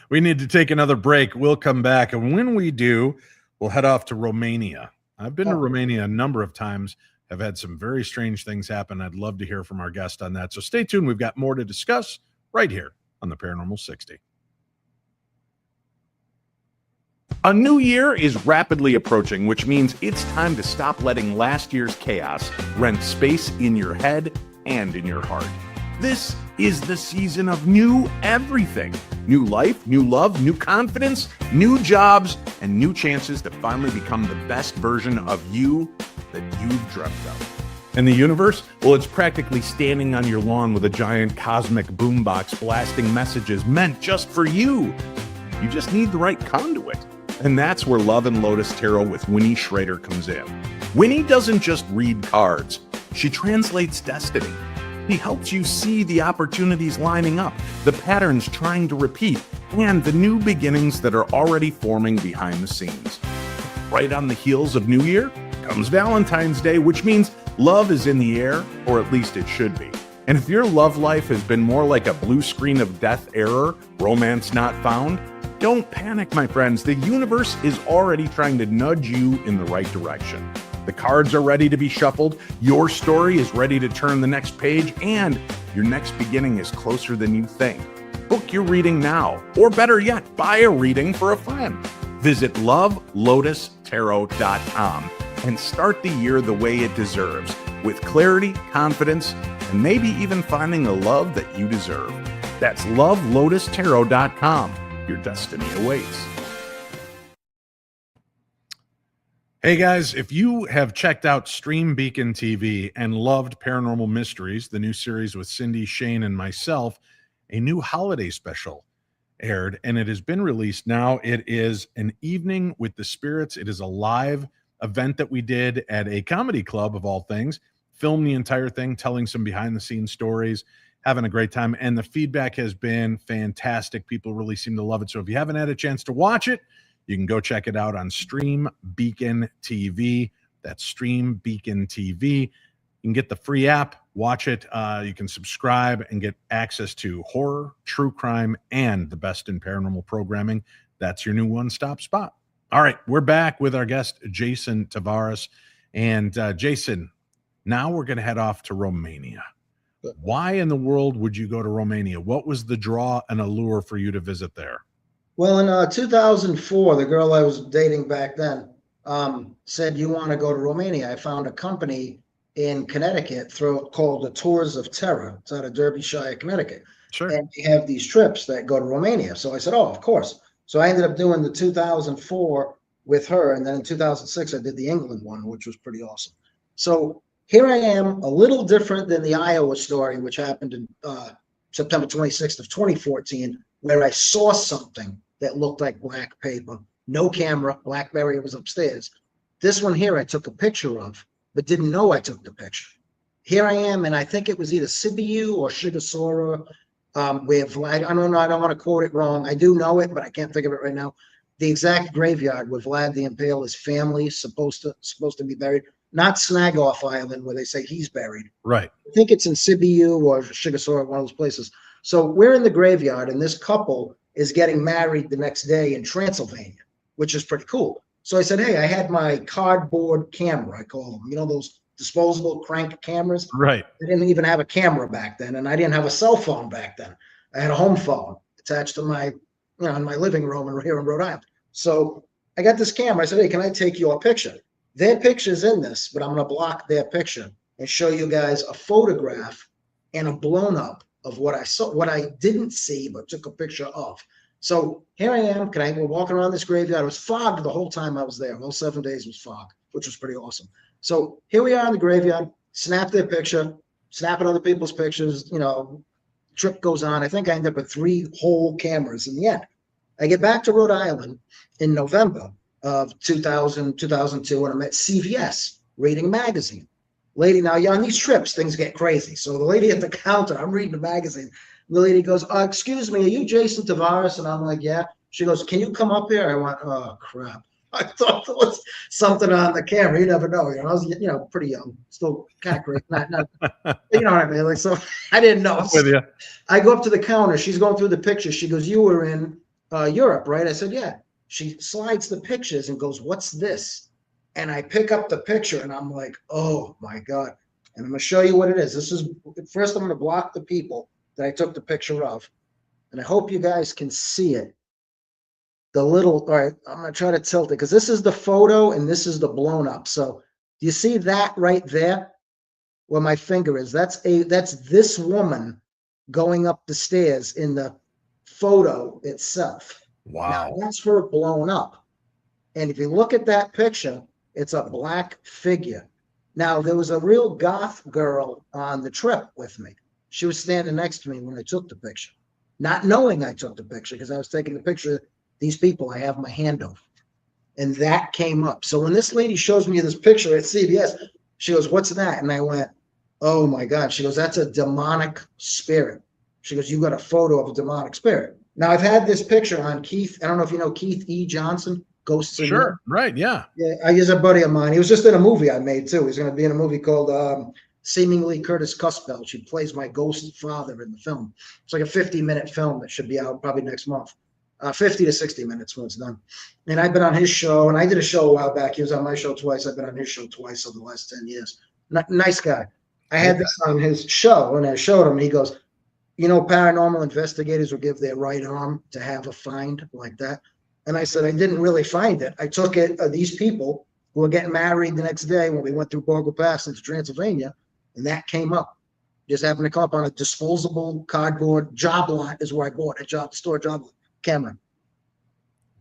We need to take another break. We'll come back, and when we do, we'll head off to Romania. I've been to Romania a number of times. Have had some very strange things happen. I'd love to hear from our guest on that. So stay tuned. We've got more to discuss right here on the Paranormal 60. A new year is rapidly approaching, which means it's time to stop letting last year's chaos rent space in your head and in your heart. This is the season of new everything. New life, new love, new confidence, new jobs, and new chances to finally become the best version of you that you've dreamt of. And the universe? Well, it's practically standing on your lawn with a giant cosmic boombox blasting messages meant just for you. You just need the right conduit. And that's where Love and Lotus Tarot with Winnie Schrader comes in. Winnie doesn't just read cards. She translates destiny. He helps you see the opportunities lining up, the patterns trying to repeat, and the new beginnings that are already forming behind the scenes. Right on the heels of New Year comes Valentine's Day, which means love is in the air, or at least it should be. And if your love life has been more like a blue screen of death error, romance not found, don't panic, my friends. The universe is already trying to nudge you in the right direction. The cards are ready to be shuffled, your story is ready to turn the next page, and your next beginning is closer than you think. Book your reading now, or better yet, buy a reading for a friend. Visit lovelotustarot.com and start the year the way it deserves, with clarity, confidence, and maybe even finding the love that you deserve. That's lovelotustarot.com. Your destiny awaits. Hey guys, if you have checked out Stream Beacon TV and loved Paranormal Mysteries, the new series with Cindy, Shane, and myself, a new holiday special aired and it has been released now. It is an evening with the spirits. It is a live event that we did at a comedy club of all things, filmed the entire thing, telling some behind the scenes stories, having a great time. And the feedback has been fantastic. People really seem to love it. So if you haven't had a chance to watch it, you can go check it out on Stream Beacon TV. That's Stream Beacon TV. You can get the free app, watch it. You can subscribe and get access to horror, true crime, and the best in paranormal programming. That's your new one-stop spot. All right, we're back with our guest, Jason Tavares. And Jason, now we're going to head off to Romania. Why in the world would you go to Romania? What was the draw and allure for you to visit there? Well, in 2004, the girl I was dating back then said, "You want to go to Romania?" I found a company in Connecticut called the Tours of Terror. It's out of Derbyshire, Connecticut. Sure. And they have these trips that go to Romania. So I said, "Oh, of course." So I ended up doing the 2004 with her. And then in 2006, I did the England one, which was pretty awesome. So here I am, a little different than the Iowa story, which happened in September 26th of 2014, where I saw something that looked like black paper. No camera, BlackBerry was upstairs. This one here I took a picture of, but didn't know I took the picture. Here I am, and I think it was either Sibiu or Shigasora, where Vlad, I don't know, I don't want to quote it wrong. I do know it, but I can't think of it right now. The exact graveyard where Vlad the Impaler's family is supposed to be buried. Not Snagoff Island, where they say he's buried. Right. I think it's in Sibiu or Shigasora, one of those places. So we're in the graveyard, and this couple is getting married the next day in Transylvania, which is pretty cool. So I said, "Hey, I had my cardboard camera," I call them, you know, those disposable crank cameras. Right. I didn't even have a camera back then, and I didn't have a cell phone back then. I had a home phone attached to my, in my living room here in Rhode Island. So I got this camera. I said, "Hey, can I take your picture?" Their picture's in this, but I'm going to block their picture and show you guys a photograph and a blown up of what I saw, what I didn't see, but took a picture of. So here I am. We're walking around this graveyard. It was fogged the whole time I was there. All 7 days was fog, which was pretty awesome. So here we are in the graveyard, snap their picture, snapping other people's pictures, trip goes on. I think I ended up with 3 whole cameras in the end. I get back to Rhode Island in November of 2000, 2002, and I'm at CVS reading a magazine. Lady, now on these trips, things get crazy. So the lady at the counter, I'm reading the magazine. The lady goes, "Excuse me, are you Jason Tavares?" And I'm like, "Yeah." She goes, "Can you come up here?" I went, "Oh, crap." I thought there was something on the camera. You never know. I was, pretty young, still kind of crazy. Not, you know what I mean? Like, so I didn't know. I'm with you. I go up to the counter. She's going through the pictures. She goes, "You were in Europe, right?" I said, "Yeah." She slides the pictures and goes, "What's this?" And I pick up the picture and I'm like, "Oh my God." And I'm going to show you what it is. First I'm going to block the people that I took the picture of. And I hope you guys can see it. All right, I'm going to try to tilt it because this is the photo and this is the blown up. So do you see that right there where my finger is? That's this woman going up the stairs in the photo itself. Wow. Now, that's her blown up. And if you look at that picture, it's a black figure. Now, there was a real goth girl on the trip with me. She was standing next to me when I took the picture, not knowing I took the picture because I was taking the picture of these people I have my hand over. And that came up. So when this lady shows me this picture at CVS, she goes, "What's that?" And I went, "Oh my God." She goes, "That's a demonic spirit." She goes, "You got a photo of a demonic spirit." Now, I've had this picture on Keith. I don't know if you know Keith E. Johnson, Ghosts in Sure. Right. Yeah. Yeah, he's a buddy of mine. He was just in a movie I made too. He's going to be in a movie called Seemingly Curtis Cusbelch. He plays my ghost father in the film. It's like a 50-minute film that should be out probably next month. 50 to 60 minutes when it's done. And I've been on his show, and I did a show a while back. He was on my show twice. I've been on his show twice over the last 10 years. Nice guy. I had this on his show, and I showed him, and he goes, "Paranormal investigators will give their right arm to have a find like that." And I said, "I didn't really find it. I took it, these people, We were getting married the next day when we went through Borgo Pass into Transylvania, and that came up. Just happened to come up on a disposable cardboard job lot is where I bought a store job camera.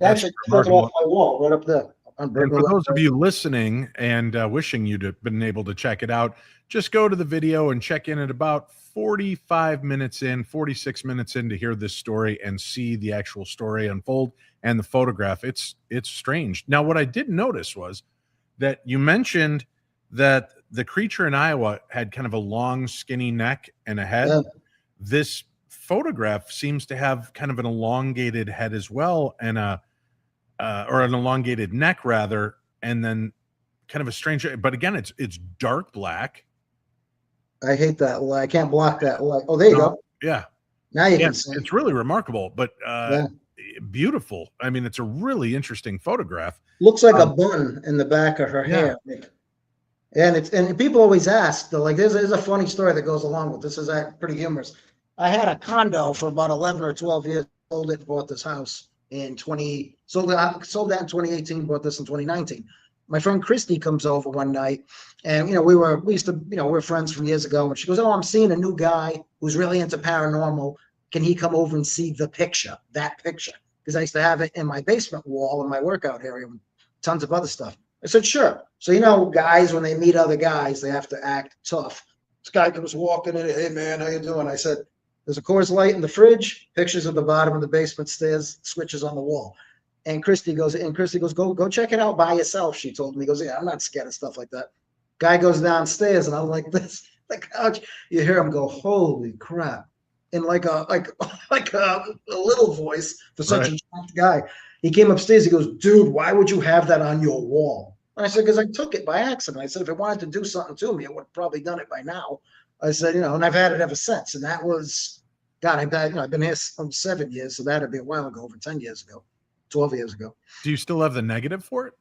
That's Actually, put it off remarkable. my wall right up there. And for those of you listening and wishing you'd have been able to check it out, just go to the video and check in at about 46 minutes in to hear this story and see the actual story unfold and the photograph. It's strange. Now, what I did notice was that you mentioned that the creature in Iowa had kind of a long, skinny neck and a head. Yeah. This photograph seems to have kind of an elongated head as well, and or an elongated neck rather, and then kind of a strange, but again, it's dark black. I hate that light. I can't block that light. Oh, there you go. Yeah. Now you Yeah, can see. it's really remarkable, but Yeah. beautiful. I mean, it's a really interesting photograph. Looks like a bun in the back of her hair. And people always ask, though, like there's a funny story that goes along with this. Is pretty humorous. I had a condo for about 11 or 12 years. Sold it, bought this house in sold that in 2018, bought this in 2019. My friend Christy comes over one night, and we're friends from years ago, and she goes, "Oh, I'm seeing a new guy who's really into paranormal. Can he come over and see that picture?" Because I used to have it in my basement wall in my workout area with tons of other stuff. I said, "Sure." So guys, when they meet other guys, they have to act tough. This guy comes walking in, "Hey man, how you doing?" I said, "There's a Coors Light in the fridge, pictures of the bottom of the basement stairs, switches on the wall." And Christy goes, go check it out by yourself. She told me, he goes, "Yeah, I'm not scared of stuff like that." Guy goes downstairs, and I'm like this, the couch. You hear him go, "Holy crap!" In like a little voice for such a shocked guy. He came upstairs. He goes, "Dude, why would you have that on your wall?" And I said, "Because I took it by accident." I said, "If it wanted to do something to me, I would have probably done it by now." I said, and I've had it ever since. And that was, God, I've been here 7 years, so that'd be a while ago, over 10 years ago, 12 years ago. Do you still have the negative for it?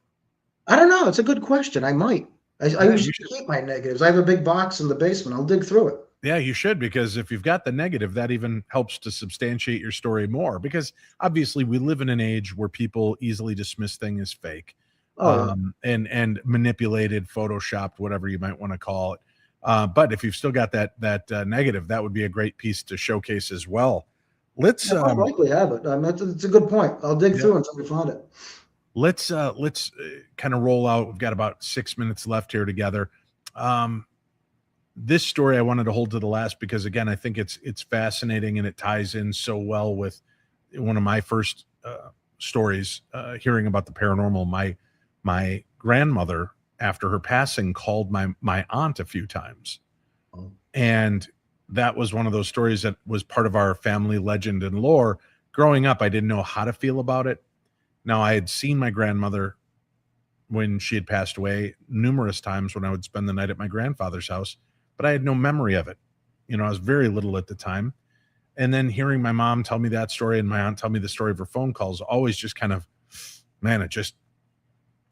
I don't know. It's a good question. I might. I usually keep my negatives. I have a big box in the basement. I'll dig through it. Yeah, you should, because if you've got the negative, that even helps to substantiate your story more, because obviously we live in an age where people easily dismiss things as fake, and manipulated, photoshopped, whatever you might want to call it. But if you've still got that negative, that would be a great piece to showcase as well. Let's I'll likely have it. It's a good point. I'll dig through until we find it. Let's kind of roll out. We've got about 6 minutes left here together. This story I wanted to hold to the last because, again, I think it's fascinating, and it ties in so well with one of my first stories, hearing about the paranormal. My grandmother, after her passing, called my aunt a few times. And that was one of those stories that was part of our family legend and lore. Growing up, I didn't know how to feel about it. Now, I had seen my grandmother when she had passed away numerous times when I would spend the night at my grandfather's house, but I had no memory of it. I was very little at the time. And then hearing my mom tell me that story and my aunt tell me the story of her phone calls always just kind of, man, it just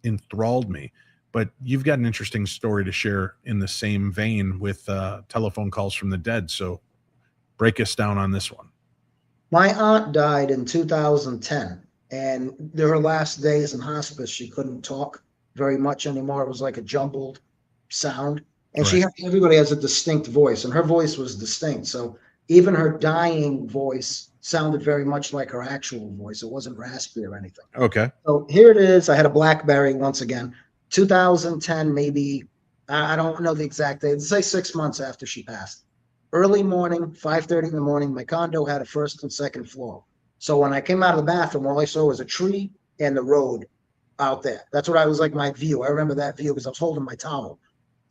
enthralled me. But you've got an interesting story to share in the same vein with telephone calls from the dead. So break us down on this one. My aunt died in 2010, and her last days in hospice, she couldn't talk very much anymore. It was like a jumbled sound. And everybody has a distinct voice, and her voice was distinct. So even her dying voice sounded very much like her actual voice. It wasn't raspy or anything. Okay. So here it is. I had a BlackBerry once again. 2010, maybe, I don't know the exact date. Let's say 6 months after she passed. Early morning, 5:30 in the morning, my condo had a first and second floor. So when I came out of the bathroom, all I saw was a tree and the road out there. That's what I was like, my view. I remember that view because I was holding my towel.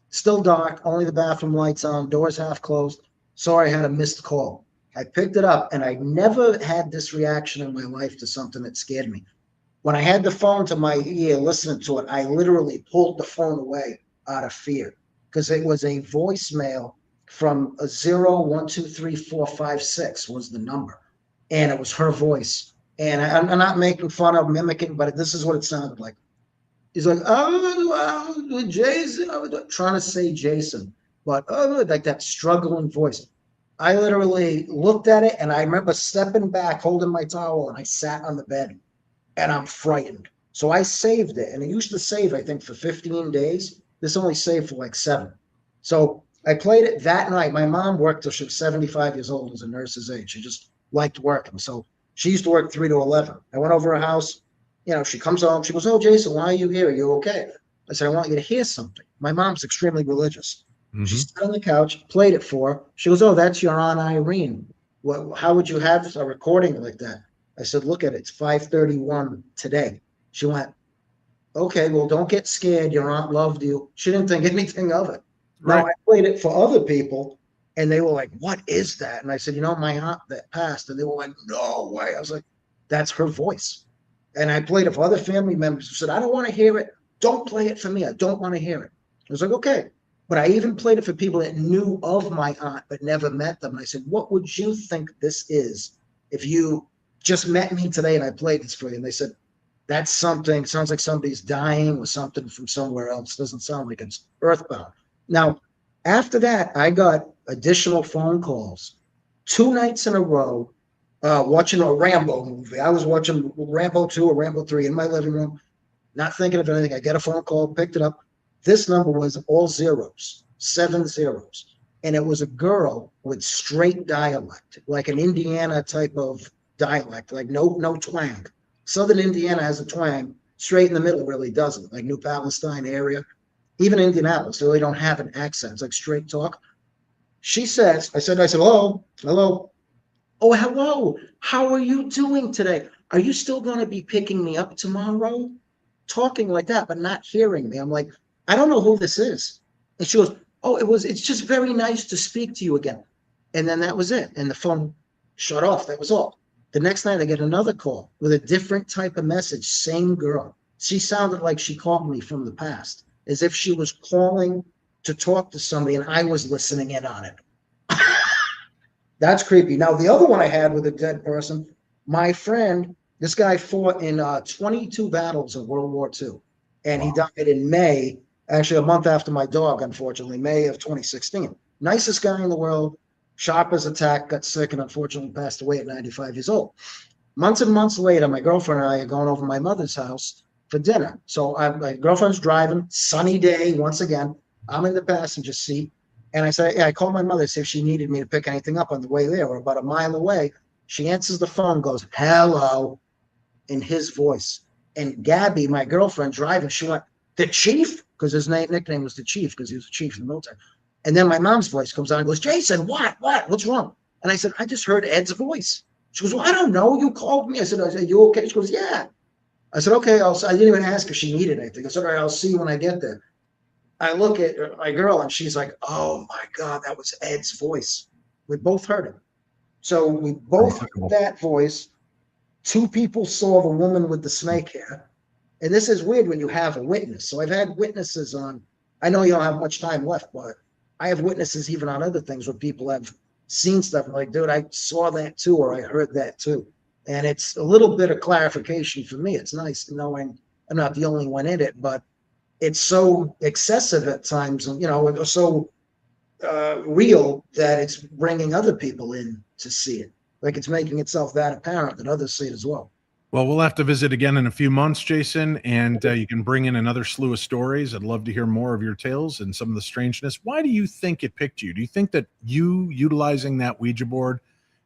Still dark, only the bathroom lights on, doors half closed. So I had a missed call. I picked it up, and I never had this reaction in my life to something that scared me. When I had the phone to my ear, listening to it, I literally pulled the phone away out of fear because it was a voicemail from a 012345 was the number, and it was her voice. And I'm not making fun of mimicking, but this is what it sounded like. He's like, "Oh, Jason," I was trying to say Jason, but like that struggling voice. I literally looked at it, and I remember stepping back, holding my towel, and I sat on the bed. And I'm frightened. So I saved it, and it used to save, I think, for 15 days. This only saved for like 7. So I played it that night. My mom worked till she was 75 years old as a nurse's aide. She just liked working. So she used to work 3 to 11. I went over her house. She comes home. She goes, "Oh, Jason, why are you here? Are you okay?" I said, "I want you to hear something." My mom's extremely religious. She sat on the couch, played it for her. She goes, "Oh, that's your Aunt Irene. How would you have a recording like that?" I said, "Look at it. It's 5:31 today." She went, "Okay, well, don't get scared. Your aunt loved you." She didn't think anything of it. Now, I played it for other people, and they were like, "What is that?" And I said, "My aunt that passed." And they were like, "No way." I was like, "That's her voice." And I played it for other family members who said, "I don't want to hear it. Don't play it for me. I don't want to hear it." I was like, "Okay." But I even played it for people that knew of my aunt but never met them. And I said, "What would you think this is if you just met me today and I played this for you?" And they said, "That's something, sounds like somebody's dying or something from somewhere else. Doesn't sound like it's earthbound." Now, after that, I got additional phone calls 2 nights in a row, watching a Rambo movie. I was watching Rambo 2 or Rambo 3 in my living room, not thinking of anything. I get a phone call, picked it up. This number was all zeros, 7 zeros. And it was a girl with straight dialect, like an Indiana type of dialect, like no twang. Southern Indiana has a twang. Straight in the middle really doesn't, like New Palestine area. Even Indianapolis, they really don't have an accent. It's like straight talk. She says, I said, "Hello, hello. Oh, hello. How are you doing today? Are you still going to be picking me up tomorrow?" Talking like that, but not hearing me. I'm like, "I don't know who this is." And she goes, "Oh, it's just very nice to speak to you again." And then that was it. And the phone shut off. That was all. The next night I get another call with a different type of message. Same girl. She sounded like she called me from the past, as if she was calling to talk to somebody and I was listening in on it. That's creepy. Now, the other one I had with a dead person, my friend, this guy fought in 22 battles in World War II. And he died in May, actually a month after my dog, unfortunately, May of 2016. Nicest guy in the world, sharp as a tack, got sick, and unfortunately passed away at 95 years old. Months and months later, my girlfriend and I are going over to my mother's house for dinner. So my girlfriend's driving, sunny day once again. I'm in the passenger seat. And I called my mother to see if she needed me to pick anything up on the way there. We're about a mile away. She answers the phone, goes, "Hello," in his voice. And Gabby, my girlfriend driving, she went, "The chief?" Because his nickname was the chief because he was a chief in the military. And then my mom's voice comes on and goes, "Jason, what? What's wrong?" And I said, "I just heard Ed's voice." She goes, "Well, I don't know. You called me." I said, "You okay?" She goes, "Yeah." I said, "Okay." I didn't even ask if she needed anything. I said, "All right, I'll see you when I get there." I look at my girl and she's like, "Oh my God, that was Ed's voice." We both heard it. So we both heard that voice. 2 people saw the woman with the snake hair. And this is weird when you have a witness. So I've had witnesses on, I know you don't have much time left, but I have witnesses even on other things where people have seen stuff like, "Dude, I saw that too," or "I heard that too." And it's a little bit of clarification for me. It's nice knowing I'm not the only one in it, but it's so excessive at times, and so real that it's bringing other people in to see it. Like it's making itself that apparent that others see it as well. Well, we'll have to visit again in a few months, Jason, and you can bring in another slew of stories. I'd love to hear more of your tales and some of the strangeness. Why do you think it picked you? Do you think that you utilizing that Ouija board,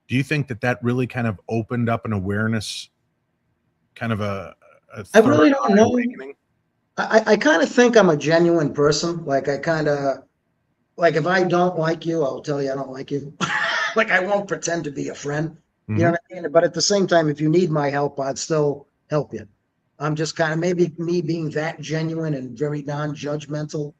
do you think that really kind of opened up an awareness, kind of a I really don't know. awakening? I kind of think I'm a genuine person. Like if I don't like you, I'll tell you I don't like you. Like I won't pretend to be a friend. You know what I mean? But at the same time, if you need my help, I'd still help you. I'm just kind of, maybe me being that genuine and very non-judgmental.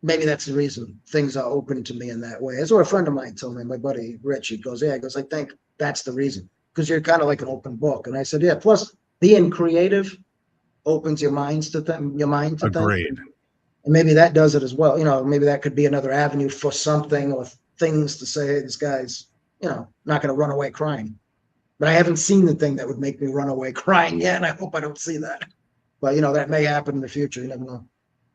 Maybe that's the reason things are open to me in that way. That's what a friend of mine told me, my buddy Rich. He goes, "I think that's the reason, because you're kind of like an open book." And I said, "Yeah. Plus, being creative opens your mind to things. Agreed. And maybe that does it as well. Maybe that could be another avenue for something or things to say, hey, this guy's, not going to run away crying." But I haven't seen the thing that would make me run away crying yet, and I hope I don't see that. But, that may happen in the future. You never know.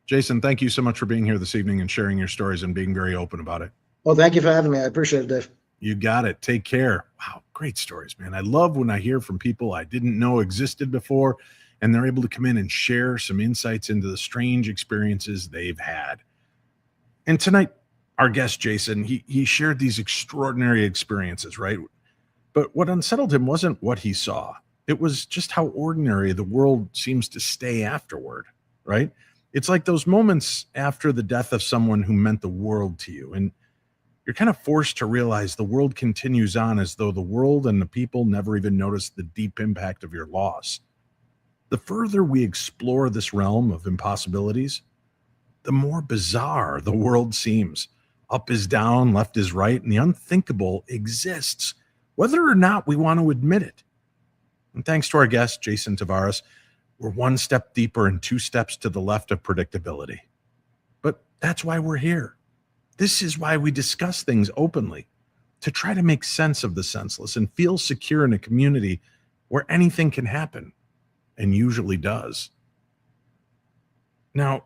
Jason, thank you so much for being here this evening and sharing your stories and being very open about it. Well, thank you for having me. I appreciate it, Dave. You got it. Take care. Wow, great stories, man. I love when I hear from people I didn't know existed before, and they're able to come in and share some insights into the strange experiences they've had. And tonight, our guest, Jason, he shared these extraordinary experiences, right? But what unsettled him wasn't what he saw. It was just how ordinary the world seems to stay afterward, right? It's like those moments after the death of someone who meant the world to you. And you're kind of forced to realize the world continues on as though the world and the people never even noticed the deep impact of your loss. The further we explore this realm of impossibilities, the more bizarre the world seems. Up is down, left is right, and the unthinkable exists, whether or not we want to admit it. And thanks to our guest, Jason Tavares, we're one step deeper and two steps to the left of predictability. But that's why we're here. This is why we discuss things openly, to try to make sense of the senseless and feel secure in a community where anything can happen, and usually does. Now,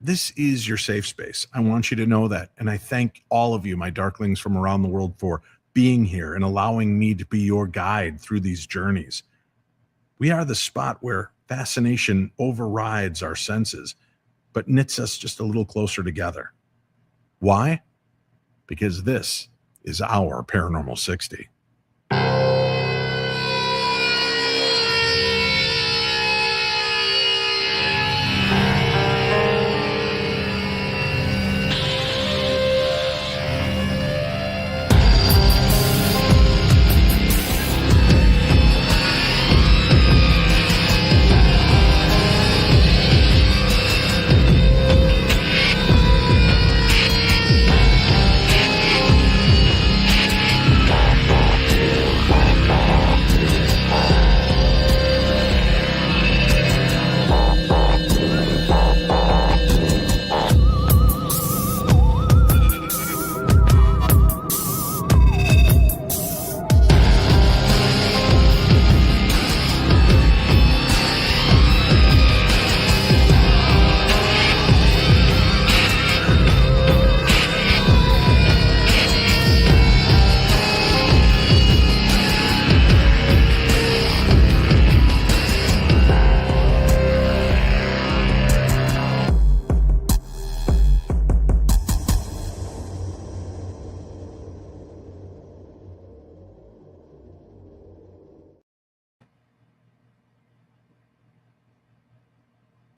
this is your safe space. I want you to know that. And I thank all of you, my darklings from around the world, for being here and allowing me to be your guide through these journeys. We are the spot where fascination overrides our senses, but knits us just a little closer together. Why? Because this is our Paranormal 60.